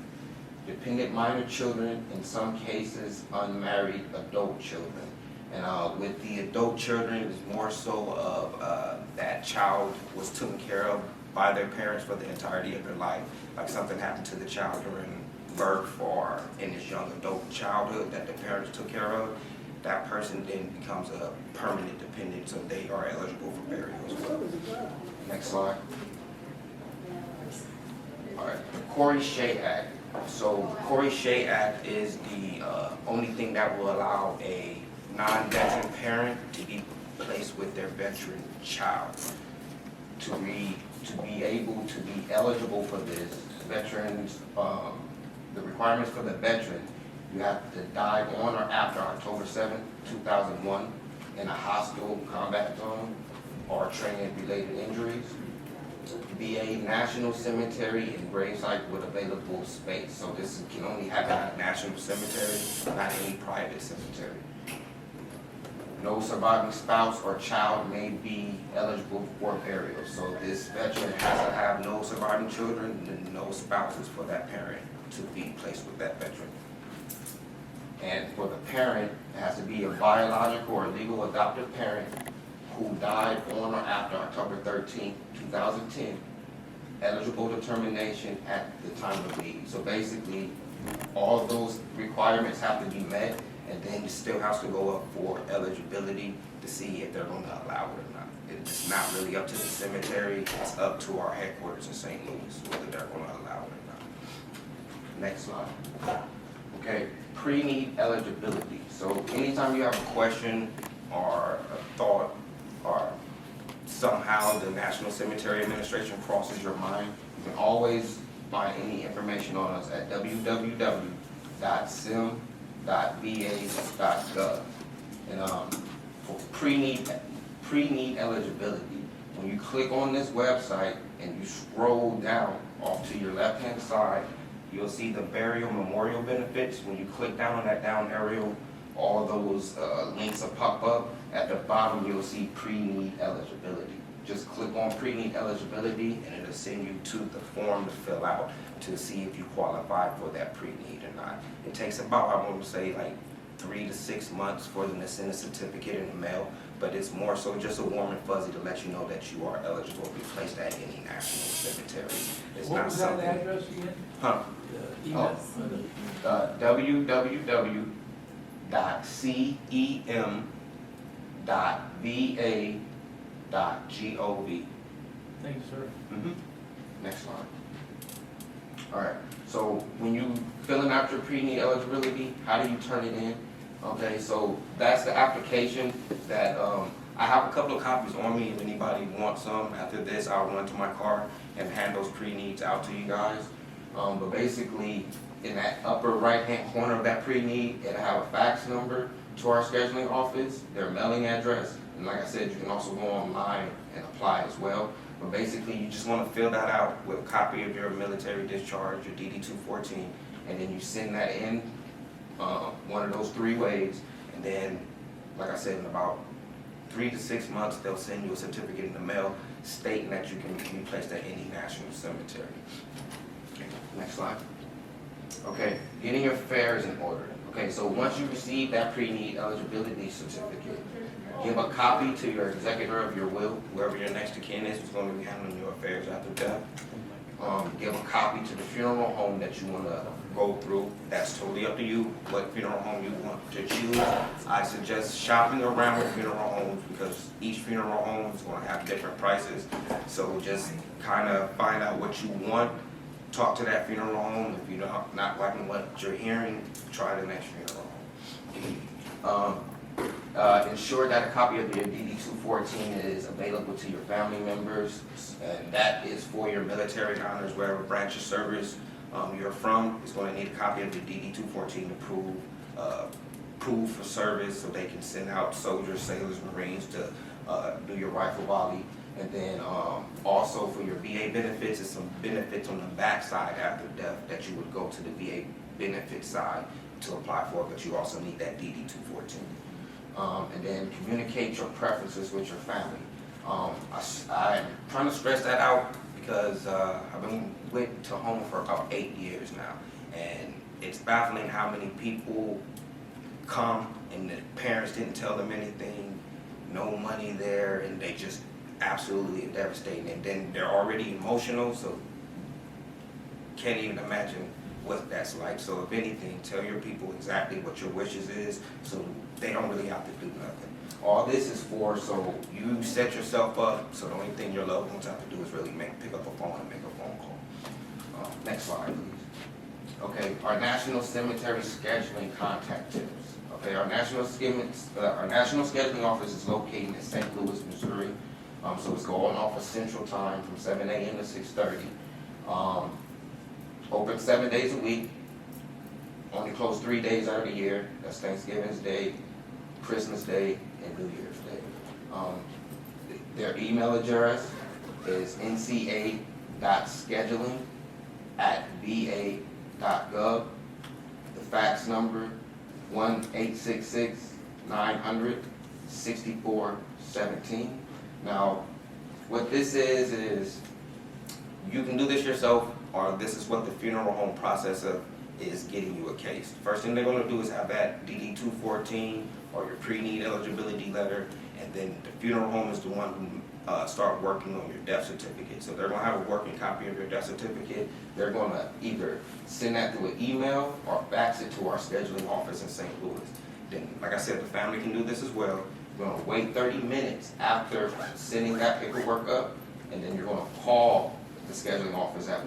dependent minor children, in some cases unmarried adult children. And with the adult children, it's more so of that child was taken care of by their parents for the entirety of their life. Like something happened to the child during birth or in his young adult childhood that the parents took care of, that person then becomes a permanent dependent, so they are eligible for burial as well. Next slide. All right, the Corey Shea Act. So the Corey Shea Act is the only thing that will allow a non-veteran parent to be placed with their veteran child. To be able to be eligible for this, veterans, the requirements for the veteran, you have to die on or after October 7, 2001 in a hostile combat zone or training-related injuries. Be a national cemetery and gravesite with available space. So this can only happen at a national cemetery, not any private cemetery. No surviving spouse or child may be eligible for burial. So this veteran has to have no surviving children and no spouses for that parent to be placed with that veteran. And for the parent, it has to be a biological or legal adoptive parent who died on or after October 13, 2010. Eligible determination at the time of need. So basically, all of those requirements have to be met, and then it still has to go up for eligibility to see if they're going to allow it or not. It's not really up to the cemetery, it's up to our headquarters in St. Louis, whether they're going to allow it or not. Next slide. Okay, pre-need eligibility. So anytime you have a question or a thought or somehow the National Cemetery Administration crosses your mind, you can always find any information on us at www.sim.va.gov. And for pre-need eligibility, when you click on this website and you scroll down off to your left-hand side, you'll see the burial memorial benefits. When you click down on that down arrow, all those links will pop up. At the bottom, you'll see pre-need eligibility. Just click on pre-need eligibility and it'll send you to the form to fill out to see if you qualify for that pre-need or not. It takes about, I want to say, like 3 to 6 months for them to send a certificate in the mail, but it's more so just a warm and fuzzy to let you know that you are eligible to be placed at any national cemetery. It's What not was something. that address again? Huh? www.cem.va.gov. Thank you, sir. Next slide. All right, so when you filling out your pre-need eligibility, how do you turn it in? Okay, so that's the application that I have a couple of copies on me. If anybody wants some, after this, I'll run to my car and hand those pre-needs out to you guys. But basically, in that upper right-hand corner of that pre-need, it'll have a fax number to our scheduling office, their mailing address, and like I said, you can also go online and apply as well. But basically, you just want to fill that out with a copy of your military discharge, your DD-214, and then you send that in one of those 3 ways, and then, like I said, in about 3 to 6 months, they'll send you a certificate in the mail stating that you can be placed at any national cemetery. Next slide. Okay, getting your affairs in order. Okay, so once you receive that pre-need eligibility certificate, give a copy to your executor of your will, whoever your next of kin is who's going to be handling your affairs after death. Give a copy to the funeral home that you want to go through. That's totally up to you, what funeral home you want to choose. I suggest shopping around with funeral homes because each funeral home is going to have different prices. So just kind of find out what you want. Talk to that funeral home. If you're not liking what you're hearing, try the next funeral home. Ensure that a copy of your DD-214 is available to your family members, and that is for your military honors, wherever branch of service you're from. Is going to need a copy of your DD-214 to prove for service, so they can send out soldiers, sailors, Marines to do your rifle volley. And then also for your VA benefits, there's some benefits on the back side after death that you would go to the VA benefit side to apply for, but you also need that DD-214. And then communicate your preferences with your family. I'm trying to stress that out because I've been with to home for about 8 years now, and baffling how many people come and the parents didn't tell them anything, no money there, and they just absolutely devastating. And then they're already emotional, so can't even imagine what that's like. So if anything, tell your people exactly what your wishes is, so they don't really have to do nothing. All this is for so you set yourself up, so the only thing your loved ones have to do is really pick up a phone and make a phone call. Next slide, please. Okay, our National Cemetery Scheduling Contact Tips. Okay, our national scheduling office is located in St. Louis, Missouri. So it's going off of Central Time from 7 a.m. to 6:30. Open 7 days a week. Only closed 3 days out of the year. That's Thanksgiving's Day, Christmas Day, and New Year's Day. Their email address is nca.scheduling@va.gov. The fax number 1-866-900-6417. Now, what this is you can do this yourself, or this is what the funeral home process is getting you a case. First thing they're going to do is have that DD-214 or your pre-need eligibility letter, and then the funeral home is the one who start working on your death certificate. So they're going to have a working copy of your death certificate. They're going to either send that through an email or fax it to our scheduling office in St. Louis. Then, like I said, the family can do this as well. You're going to wait 30 minutes after sending that paperwork up, and then you're going to call the scheduling office at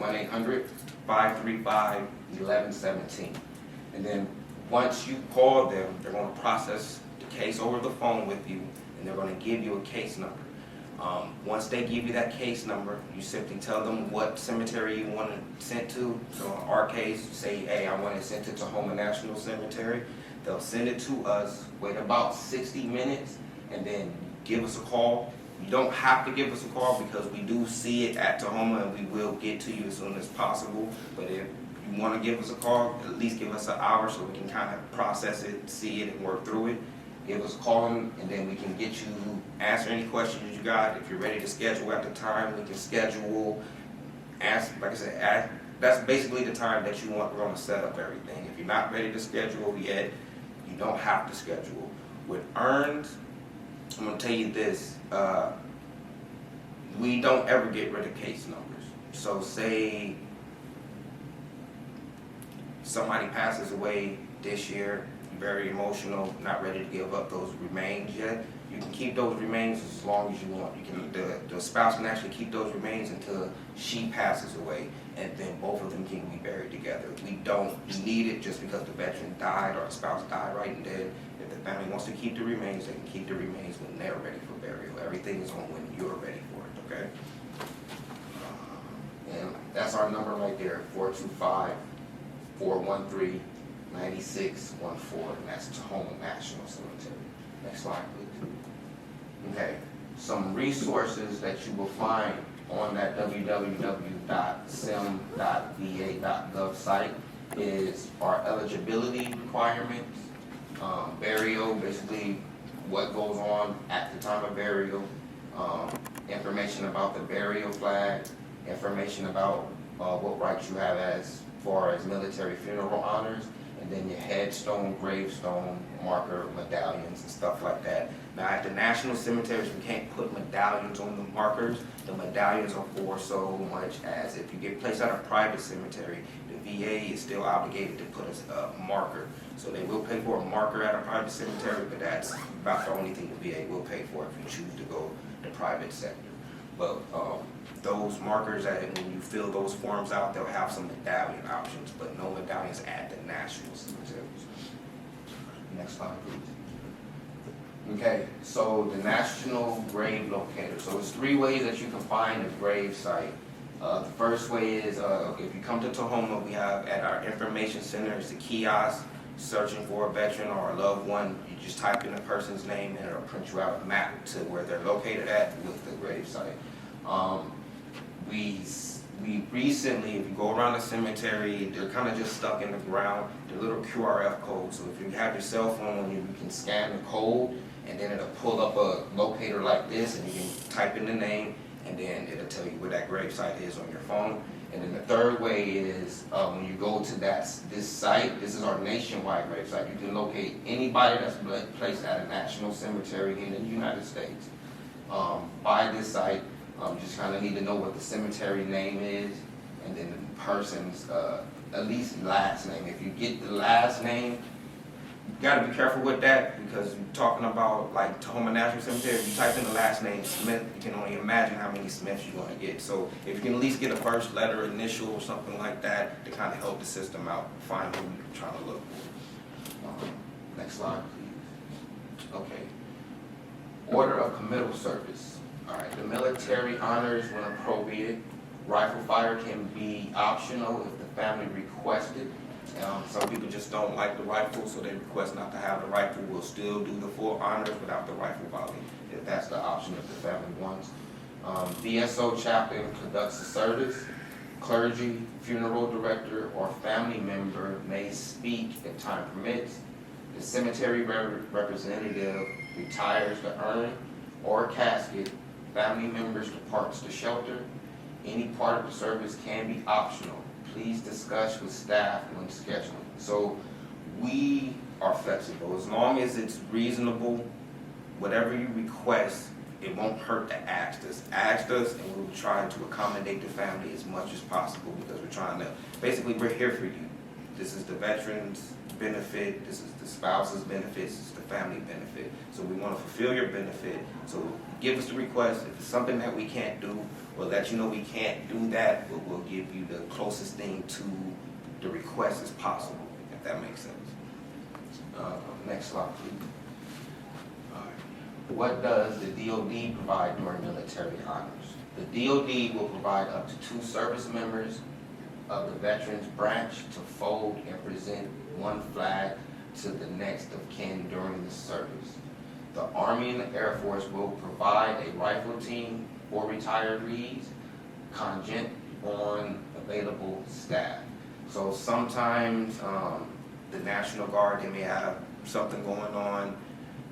1-800-535-1117. And then once you call them, they're going to process the case over the phone with you, and they're going to give you a case number. Once they give you that case number, you simply tell them what cemetery you want it sent to. So in our case, say, hey, I want it sent to Tahoma National Cemetery. They'll send it to us, wait about 60 minutes, and then give us a call. You don't have to give us a call because we do see it at Tahoma, and we will get to you as soon as possible. But if you want to give us a call, at least give us an hour so we can kind of process it, see it, and work through it. Give us a call, and then we can get you, answer any questions you got. If you're ready to schedule at the time, we can schedule. Ask, like I said, that's basically the time that you want. We're going to set up everything. If you're not ready to schedule yet, you don't have to schedule. With urns, I'm going to tell you this. We don't ever get rid of case numbers. So say somebody passes away this year, very emotional, not ready to give up those remains yet. You can keep those remains as long as you want. You can, the spouse can actually keep those remains until she passes away, and then both of them can be buried together. We don't need it just because the veteran died or the spouse died right and then. If the family wants to keep the remains, they can keep the remains when they're ready for burial. Everything is on when you're ready for it, okay? And that's our number right there, 425-413-9614, and that's Tahoma National Cemetery. Next slide, please. Okay, some resources that you will find on that www.sim.va.gov site is our eligibility requirements, burial, basically what goes on at the time of burial, information about the burial flag, information about what rights you have as far as military funeral honors, and then your headstone, gravestone, marker, medallions, and stuff like that. Now at the national cemeteries, we can't put medallions on the markers. The medallions are for so much as if you get placed at a private cemetery, the VA is still obligated to put a marker. So they will pay for a marker at a private cemetery, but that's about the only thing the VA will pay for if you choose to go the private sector. But those markers, when you fill those forms out, they'll have some medallion options, but no medallions at the national cemeteries. Next slide, please. Okay, so the National Grave Locator. So there's 3 ways that you can find a grave site. The first way is, if you come to Tahoma, we have at our information center, it's a kiosk searching for a veteran or a loved one. You just type in a person's name and it'll print you out a map to where they're located at with the grave site. We recently, if you go around the cemetery, they're kind of just stuck in the ground. They're little QRF codes. So if you have your cell phone on you can scan the code, and then it'll pull up a locator like this, and you can type in the name, and then it'll tell you where that grave site is on your phone. And then the third way is when you go to this site, this is our nationwide grave site. You can locate anybody that's placed at a national cemetery in the United States. By this site, you just kind of need to know what the cemetery name is, and then the person's at least last name. If you get the last name, you gotta be careful with that, because you're talking about like Tahoma National Cemetery. If you type in the last name Smith, you can only imagine how many Smiths you're gonna get. So if you can at least get a first letter, initial, or something like that to kind of help the system out, find who you're trying to look for. Next slide, please. Okay. Order of committal service. All right. The military honors when appropriate. Rifle fire can be optional if the family requested. Some people just don't like the rifle, so they request not to have the rifle. We'll still do the full honors without the rifle volley, if that's the option if the family wants. VSO chaplain conducts the service. Clergy, funeral director, or family member may speak if time permits. The cemetery representative retires the urn or casket. Family members departs the shelter. Any part of the service can be optional. Please discuss with staff when scheduling. So we are flexible. As long as it's reasonable, whatever you request, it won't hurt to ask us. Ask us, and we'll try to accommodate the family as much as possible, because we're trying to, basically we're here for you. This is the veterans benefit, this is the spouse's benefits, this is the family benefit. So we want to fulfill your benefit. So give us the request. If it's something that we can't do, we'll let you know we can't do that, but we'll give you the closest thing to the request as possible, if that makes sense. Next slide, please. All right. What does the DoD provide during military honors? The DoD will provide up to 2 service members of the Veterans Branch to fold and present one flag to the next of kin during the service. The Army and the Air Force will provide a rifle team for retirees, contingent on available staff. So sometimes the National Guard, they may have something going on,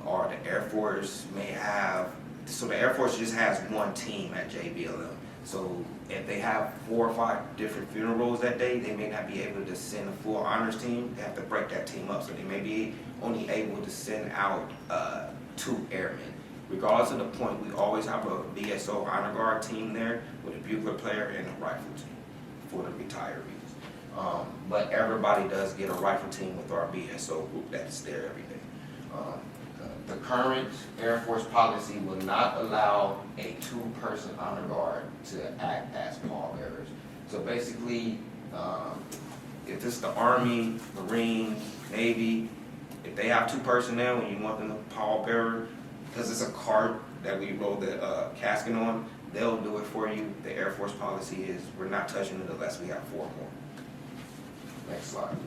or the Air Force may have, so the Air Force just has one team at JBLM. So if they have 4 or 5 different funerals that day, they may not be able to send a full honors team. They have to break that team up. So they may be only able to send out 2 airmen. Regardless of the point, we always have a VSO honor guard team there with a bugler player and a rifle team for the retirees. But everybody does get a rifle team with our VSO group that's there every day. The current Air Force policy will not allow a 2-person honor guard to act as pallbearers. So basically, if it's the Army, Marines, Navy, if they have 2 personnel and you want them to pallbearer, because it's a cart that we roll the casket on, they'll do it for you. The Air Force policy is we're not touching it unless we have 4 more. Next slide, please.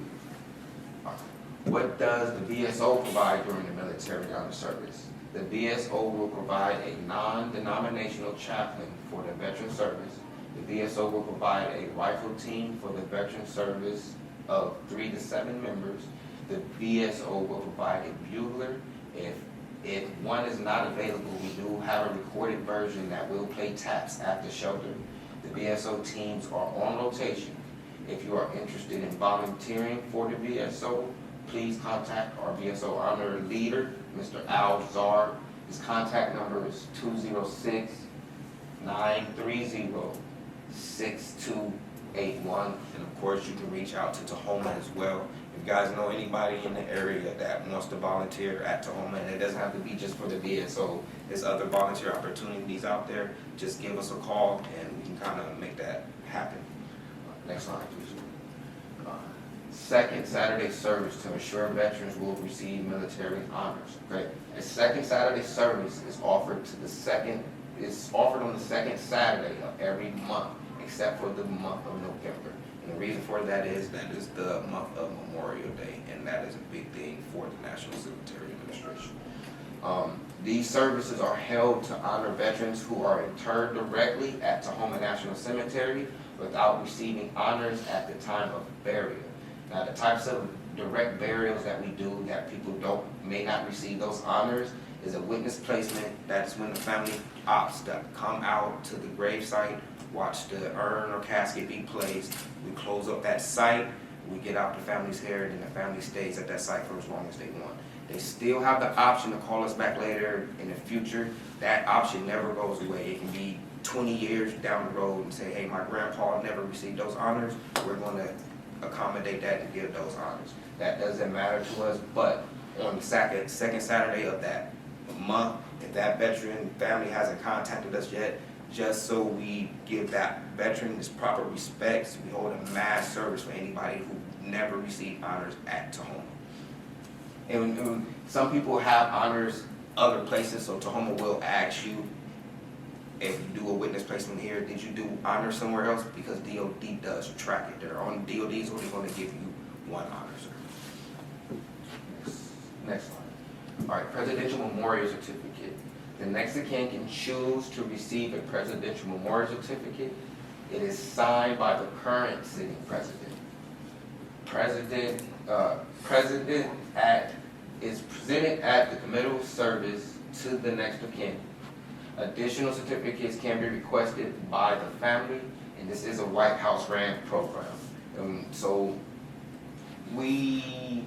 What does the VSO provide during the military honor service? The VSO will provide a non-denominational chaplain for the veteran service. The VSO will provide a rifle team for the veteran service of 3 to 7 members. The VSO will provide a bugler. If one is not available, we do have a recorded version that will play taps at the shelter. The VSO teams are on rotation. If you are interested in volunteering for the VSO, please contact our VSO honor leader, Mr. Al Zar. His contact number is 206-930-6281. And of course, you can reach out to Tahoma as well. If you guys know anybody in the area that wants to volunteer at Tahoma, and it doesn't have to be just for the VSO, there's other volunteer opportunities out there, just give us a call and we can kind of make that happen. Next slide, please. Second Saturday service to ensure veterans will receive military honors. Okay, a second Saturday service is offered on the second Saturday of every month, except for the month of November. And the reason for that is the month of Memorial Day, and that is a big thing for the National Cemetery Administration. These services are held to honor veterans who are interred directly at Tahoma National Cemetery without receiving honors at the time of burial. Now, the types of direct burials that we do that people may not receive those honors is a witness placement. That's when the family opts to come out to the grave site, watch the urn or casket be placed. We close up that site, we get out the family's hair, and then the family stays at that site for as long as they want. They still have the option to call us back later in the future. That option never goes away. It can be 20 years down the road and say, hey, my grandpa never received those honors. We're going to accommodate that and give those honors. That doesn't matter to us, but on the second Saturday of that month, if that veteran family hasn't contacted us yet, just so we give that veteran his proper respects, we hold a mass service for anybody who never received honors at Tahoma. And some people have honors other places, so Tahoma will ask you, if you do a witness placement here, did you do honors somewhere else? Because DOD does track it. There are DOD's only going to give you one honor service. Next slide. All right, Presidential Memorial Certificate. The next of kin can choose to receive a Presidential Memorial Certificate. It is signed by the current sitting president. President is presented at the committal service to the next of kin. Additional certificates can be requested by the family, and this is a White House grant program. So we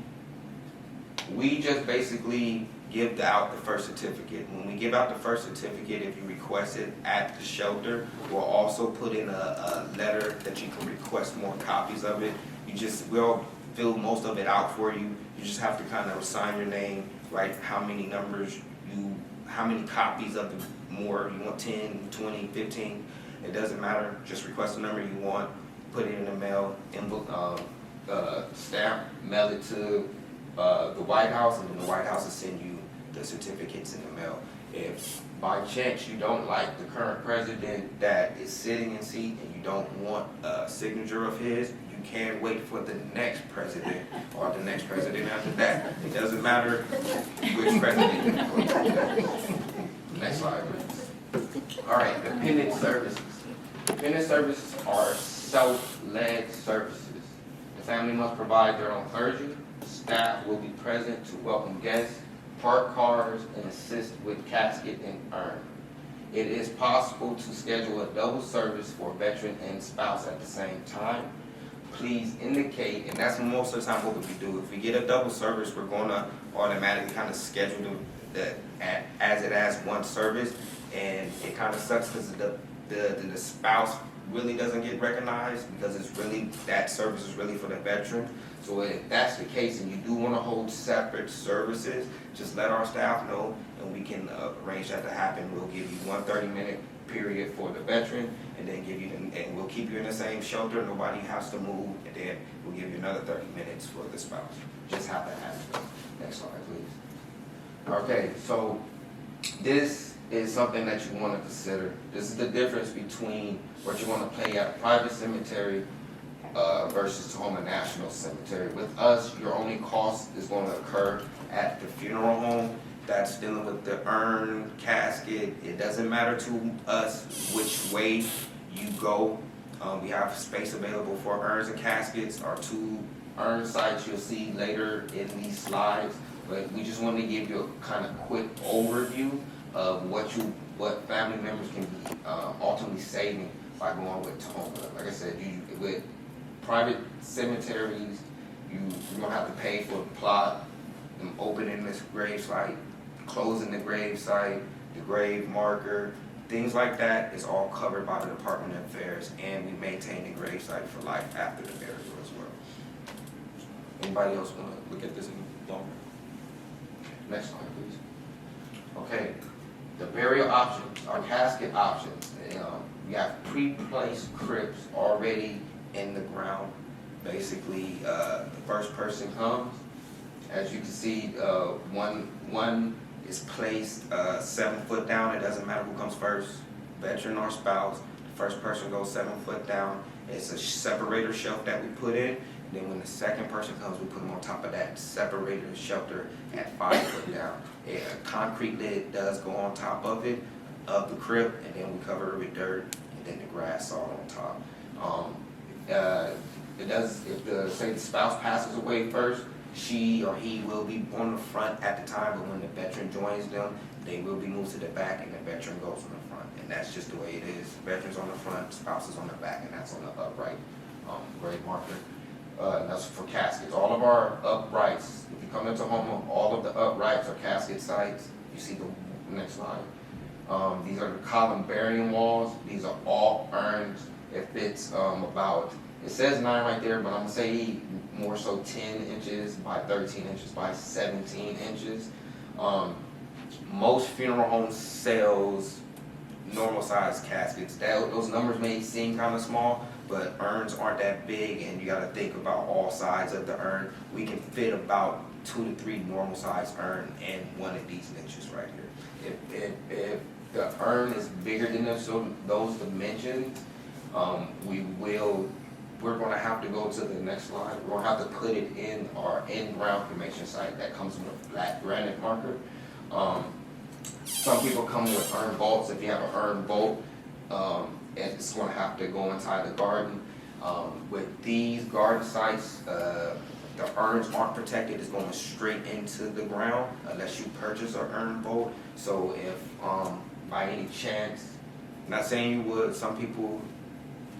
just basically give out the first certificate. When we give out the first certificate, if you request it at the shelter, we'll also put in a letter that you can request more copies of it. We'll fill most of it out for you. You just have to kind of sign your name, write how many how many copies of the more you want, 10, 20, 15. It doesn't matter. Just request the number you want, put it in the mail, envelope, stamp, mail it to the White House, and then the White House will send you the certificates in the mail. If by chance you don't like the current president that is sitting in seat and you don't want a signature of his, you can wait for the next president or the next president after that. It doesn't matter which president. Next slide, please. All right, dependent services. Dependent services are self-led services. The family must provide their own clergy. Staff will be present to welcome guests, park cars, and assist with casket and urn. It is possible to schedule a double service for veteran and spouse at the same time. Please indicate, and that's most of the time what we do. If we get a double service, we're going to automatically kind of schedule as one service, and it kind of sucks because the spouse really doesn't get recognized because that service is really for the veteran. So if that's the case and you do want to hold separate services, just let our staff know and we can arrange that to happen. We'll give you one 30-minute period for the veteran, and then and we'll keep you in the same shelter. Nobody has to move, and then we'll give you another 30 minutes for the spouse. Just have to happen. Next slide, please. Okay, so this is something that you want to consider. This is the difference between what you want to pay at a private cemetery versus Tahoma National Cemetery. With us, your only cost is going to occur at the funeral home. That's dealing with the urn, casket. It doesn't matter to us which way you go. We have space available for urns and caskets. Our 2 urn sites you'll see later in these slides. But we just want to give you a kind of quick overview of what family members can be ultimately saving by going with Tahoma. Like I said, with private cemeteries, you don't have to pay for the plot, them opening this grave site, closing the grave site, the grave marker, things like that is all covered by the Department of Affairs, and we maintain the grave site for life after the burial as well. Anybody else want to look at this any longer? Next slide, please. Okay, the burial options, our casket options. We have pre-placed crypts already in the ground. Basically, the first person comes. As you can see, one is placed 7 foot down. It doesn't matter who comes first, veteran or spouse. The first person goes 7 foot down. It's a separator shelf that we put in. Then when the second person comes, we put them on top of that separator shelter at 5 foot down. A concrete lid does go on top of it, of the crypt, and then we cover it with dirt, and then the grass all on top. It does, if say the spouse passes away first, she or he will be on the front at the time, but when the veteran joins them, they will be moved to the back and the veteran goes on the front. And that's just the way it is. Veterans on the front, spouses on the back, and that's on the upright gray marker. And that's for caskets. All of our uprights, if you come into Houma, all of the uprights are casket sites. You see the next line. These are the columbarium walls. These are all urns. It fits about, it says 9 right there, but I'm gonna say more so 10 inches by 13 inches by 17 inches. Most funeral homes sells normal size caskets. Those numbers may seem kind of small, but urns aren't that big, and you gotta think about all sides of the urn. We can fit about 2 to 3 normal size urn in one of these niches right here. If the urn is bigger than those dimensions, we're gonna have to go to the next slide. We're gonna have to put it in our in-ground cremation site that comes with a flat granite marker. Some people come with urn bolts. If you have an urn bolt, it's gonna have to go inside the garden. With these garden sites, the urns aren't protected. It's going straight into the ground unless you purchase an urn bolt. So if by any chance, not saying you would, some people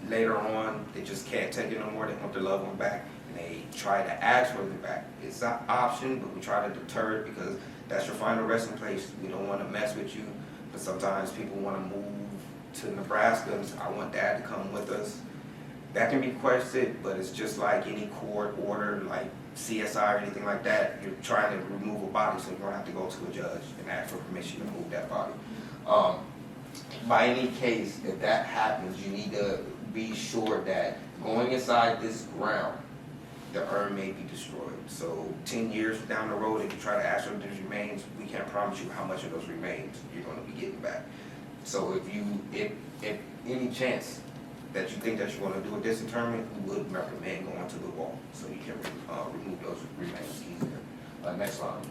later on, they just can't take it no more. They want their loved one back, and they try to ask for them back. It's an option, but we try to deter it because that's your final resting place. We don't want to mess with you, but sometimes people want to move to Nebraska and say, I want Dad to come with us. That can be requested, but it's just like any court order, like CSI or anything like that. You're trying to remove a body, so you're going to have to go to a judge and ask for permission to move that body. By any case, if that happens, you need to be sure that going inside this ground, the urn may be destroyed. So 10 years down the road, if you try to ask for those remains, we can't promise you how much of those remains you're going to be getting back. So if any chance that you think that you want to do a disinterment, we would recommend going to the wall so you can remove those remains easier. Next slide.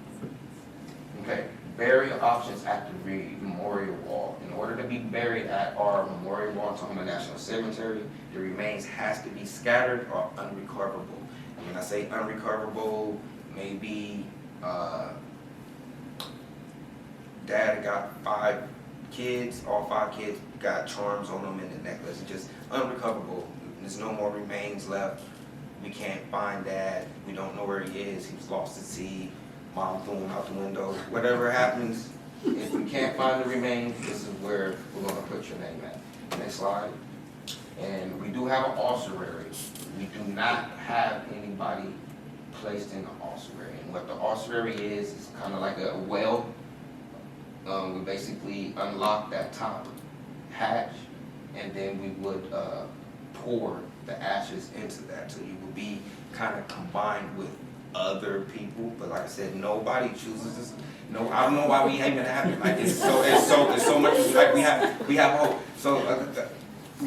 Okay, burial options at the memorial wall. In order to be buried at our memorial wall in Tahoma National Cemetery, the remains has to be scattered or unrecoverable. And when I say unrecoverable, maybe Dad got 5 kids, all 5 kids got charms on them in the necklace. It's just unrecoverable. There's no more remains left. We can't find Dad. We don't know where he is. He was lost at sea. Mom threw him out the window. Whatever happens, if we can't find the remains, this is where we're going to put your name at. Next slide. And we do have an ossuary. We do not have anybody placed in the ossuary. And what the ossuary is kind of like a well. We basically unlock that top hatch, and then we would pour the ashes into that. So you would be kind of combined with other people, but like I said, nobody chooses this. No, I don't know why we even have it. Like there's so much. Like we have hope. So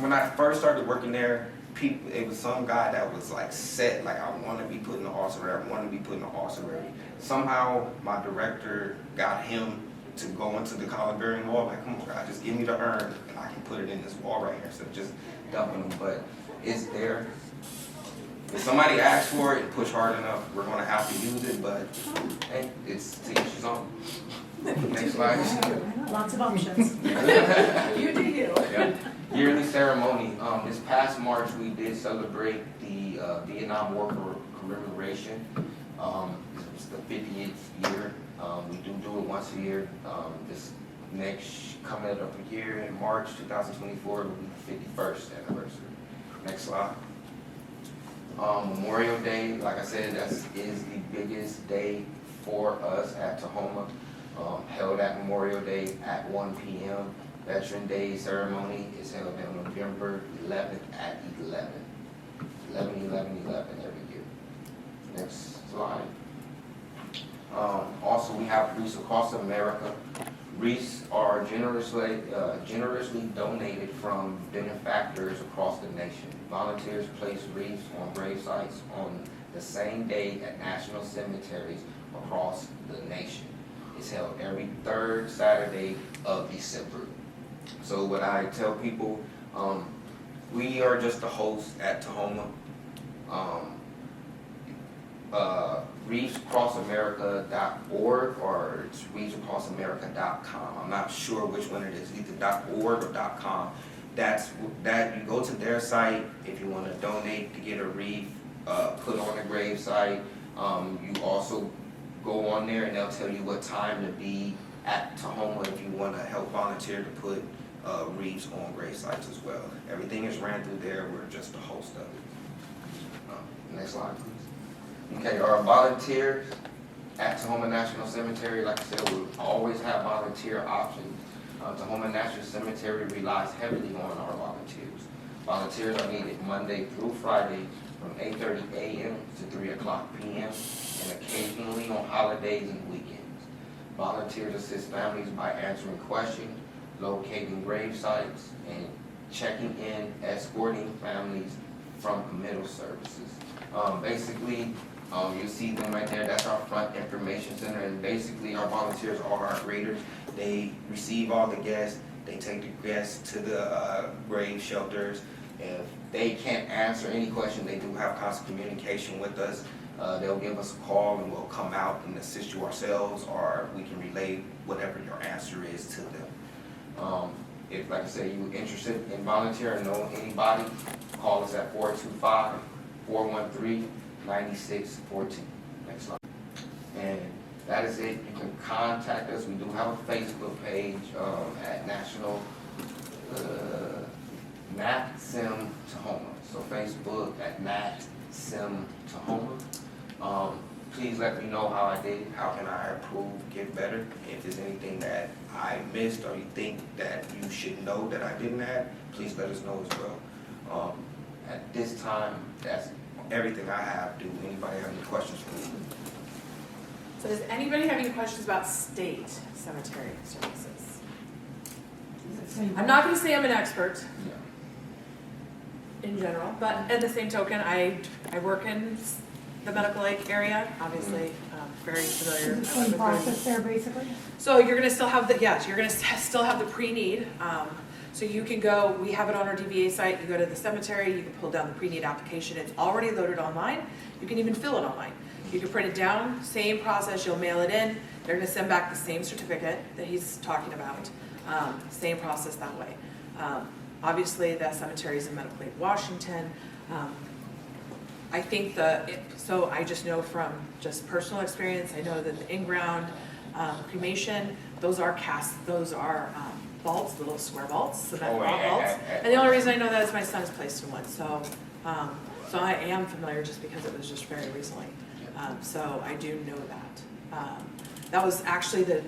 when I first started working there, it was some guy that was like set. Like I want to be put in the ossuary. I want to be put in the ossuary. Somehow my director got him to go into the columbarium wall. Like, come on, God, just give me the urn and I can put it in this wall right here instead of just dumping them. But it's there. If somebody asks for it and push hard enough, we're going to have to use it, but hey, it's to each his own. Next slide. Lots of options. You do you. Yeah. Yearly ceremony. This past March, we did celebrate the Vietnam War commemoration. It's the 50th year. We do it once a year. This next coming up here in March 2024 will be the 51st anniversary. Next slide. Memorial Day, like I said, that is the biggest day for us at Tahoma. Held at Memorial Day at 1 p.m. Veteran Day ceremony is held on November 11th at 11. 11 every year. Next slide. Also, we have wreaths across America. Wreaths are generously donated from benefactors across the nation. Volunteers place wreaths on grave sites on the same day at national cemeteries across the nation. It's held every 3rd Saturday of December. So what I tell people, we are just the host at Tahoma. reefsacrossamerica.org or it's reefsacrossamerica.com. I'm not sure which one it is, either .org or .com. That you go to their site if you want to donate to get a reef put on the grave site. You also go on there and they'll tell you what time to be at Tahoma if you want to help volunteer to put reefs on grave sites as well. Everything is ran through there. We're just the host of it. Next slide, please. Okay, our volunteers at Tahoma National Cemetery, like I said, we always have volunteer options. Tahoma National Cemetery relies heavily on our volunteers. Volunteers are needed Monday through Friday from 8:30 a.m. to 3 o'clock p.m. and occasionally on holidays and weekends. Volunteers assist families by answering questions, locating grave sites, and checking in, escorting families from committal services. Basically, you see them right there. That's our front information center, and basically our volunteers are our graders. They receive all the guests. They take the guests to the grave shelters. If they can't answer any question, they do have constant communication with us. They'll give us a call, and we'll come out and assist you ourselves, or we can relay whatever your answer is to them. If, like I said, you're interested in volunteering, know anybody, call us at 425-413-9614. Next slide. And that is it. You can contact us. We do have a Facebook page at National NatSim Tahoma. So Facebook at NatSim Tahoma. Please let me know how I did. How can I improve, get better? If there's anything that I missed or you think that you should know that I didn't have, please let us know as well. At this time, that's everything I have. Do anybody have any questions for me? So does anybody have any questions about state cemetery services? I'm not going to say I'm an expert in general, but at the same token, I work in the Medical Lake area, obviously, very familiar. Same process there, basically? So you're going to still have the, yes, you're going to still have the pre-need. So you can go, we have it on our DVA site, you go to the cemetery, you can pull down the pre-need application. It's already loaded online. You can even fill it online. You can print it down, same process, you'll mail it in. They're going to send back the same certificate that he's talking about. Same process that way. Obviously, the cemetery is in Medical Lake, Washington. I think so I just know from just personal experience, I know that the in-ground cremation, those are vaults, little square vaults, cement vaults. And the only reason I know that is my son is placed in one. So I am familiar just because it was just very recently. So I do know that. That was actually the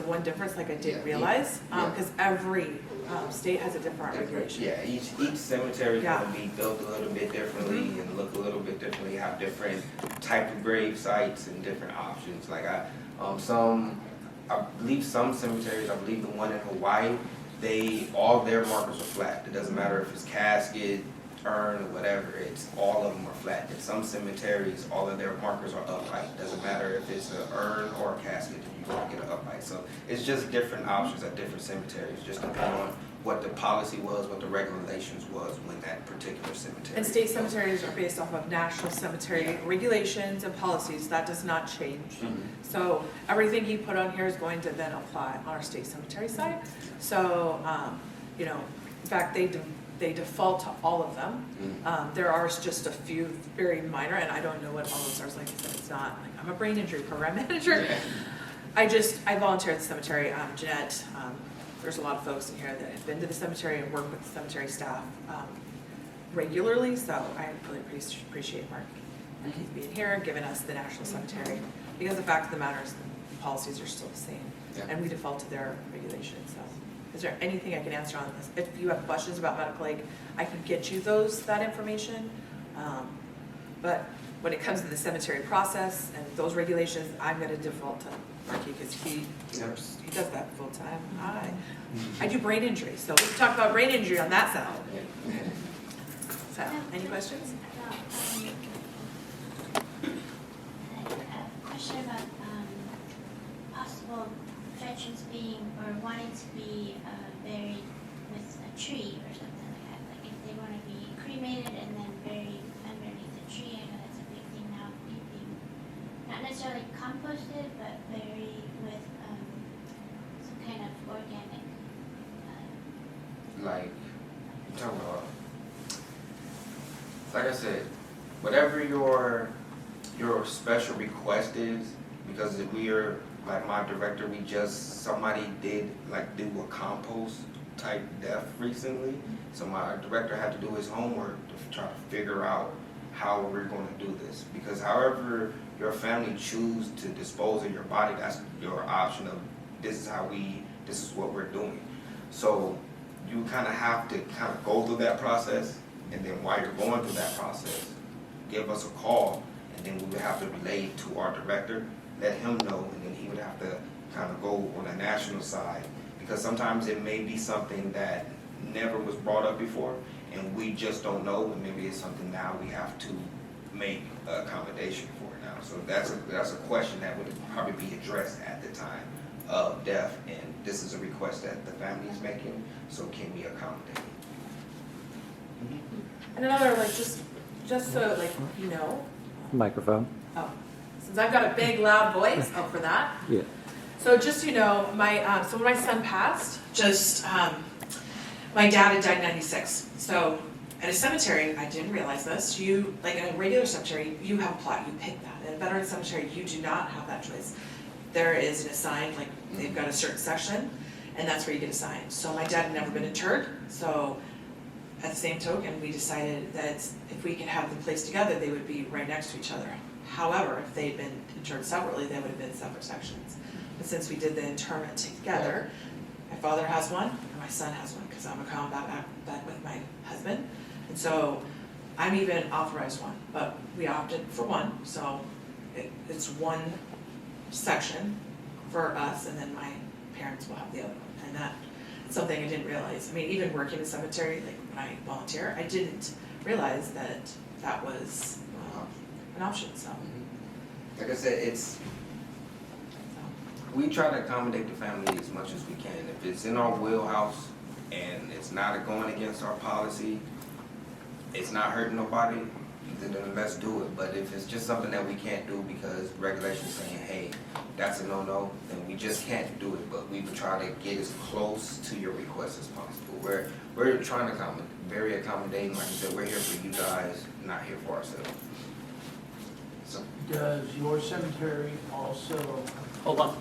one difference, like I didn't realize, because every state has a different regulation. Yeah, each cemetery is going to be built a little bit differently and look a little bit differently, have different type of grave sites and different options. Like I believe some cemeteries, I believe the one in Hawaii, all their markers are flat. It doesn't matter if it's casket, urn, whatever, all of them are flat. In some cemeteries, all of their markers are upright. Doesn't matter if it's an urn or a casket, you're going to get an upright. So it's just different options at different cemeteries, just depending on what the policy was, what the regulations was when that particular cemetery. And state cemeteries are based off of national cemetery regulations and policies. That does not change. So everything he put on here is going to then apply on our state cemetery side. So, in fact, they default to all of them. There are just a few very minor, and I don't know what all those are. Like I said, it's not like I'm a brain injury program manager. I volunteer at the cemetery. Jeanette, there's a lot of folks in here that have been to the cemetery and work with the cemetery staff regularly. So I really appreciate Mark and he's being here and giving us the national cemetery, because the fact of the matter is the policies are still the same, and we default to their regulations. So. Is there anything I can answer on this? If you have questions about Medical Lake, I can get you that information. But when it comes to the cemetery process and those regulations, I'm going to default to Marky because he does that full time. I do brain injury, so we can talk about brain injury on that side. So, any questions? Question about possible veterans being or wanting to be buried with a tree or something like that. Like if they want to be cremated and then buried underneath a tree, I know that's a big thing now, being necessarily composted, but very with some kind of organic. Like, I'm talking about, like I said, whatever your special request is, because if we are, like my director, somebody did like do a compost type death recently, so my director had to do his homework to try to figure out how we're going to do this, because however your family choose to dispose of your body, that's your option of this is what we're doing. So you kind of have to kind of go through that process, and then while you're going through that process, give us a call, and then we would have to relay it to our director, let him know, and then he would have to kind of go on the national side, because sometimes it may be something that never was brought up before, and we just don't know, and maybe it's something now we have to make accommodation for now. So that's a question that would probably be addressed at the time of death, and this is a request that the family is making, so can we accommodate? And another, like, just so, like, you know, Microphone. oh, since I've got a big, loud voice, oh, for that. Yeah. So just, you know, so when my son passed, my dad had died in 96. So at a cemetery, I didn't realize this, like in a regular cemetery, you have a plot, you pick that. At a veteran cemetery, you do not have that choice. There is an assigned, like, they've got a certain section, and that's where you get assigned. So my dad had never been interred, so at the same token, we decided that if we could have them placed together, they would be right next to each other. However, if they'd been interred separately, they would have been separate sections. But since we did the interment together, my father has one, and my son has one, because I'm a combat vet with my husband. And so I'm even authorized one, but we opted for one, so it's one section for us, and then my parents will have the other one. And that's something I didn't realize. I mean, even working in a cemetery, like when I volunteer, I didn't realize that was an option, so. Like I said, we try to accommodate the family as much as we can. If it's in our wheelhouse and it's not going against our policy, it's not hurting nobody, then let's do it. But if it's just something that we can't do because regulation's saying, hey, that's a no-no, then we just can't do it. But we would try to get as close to your request as possible. We're trying to accommodate, very accommodating. Like I said, we're here for you guys, not here for ourselves. So. Does your cemetery also? Hold on.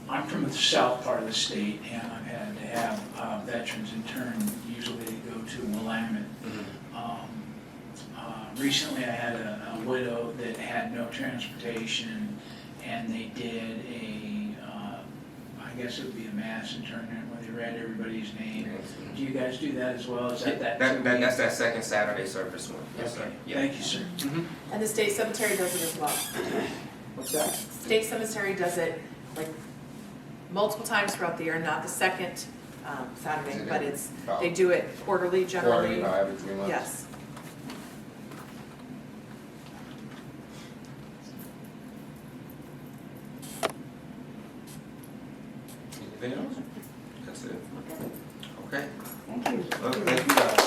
I'm from the south part of the state, and I've had to have veterans interned. Usually they go to Willamette. Recently, I had a widow that had no transportation, and they did I guess it would be a mass internment where they read everybody's name. Do you guys do that as well? Is that That's that second Saturday service one. Yes, sir. Okay. Yeah. Thank you, sir. And the state cemetery does it as well. What's that? State cemetery does it like multiple times throughout the year, not the second Saturday, but they do it quarterly generally. Quarterly, every 3 months. Yes. Anything else? That's it. Okay. Thank you. Well, thank you guys.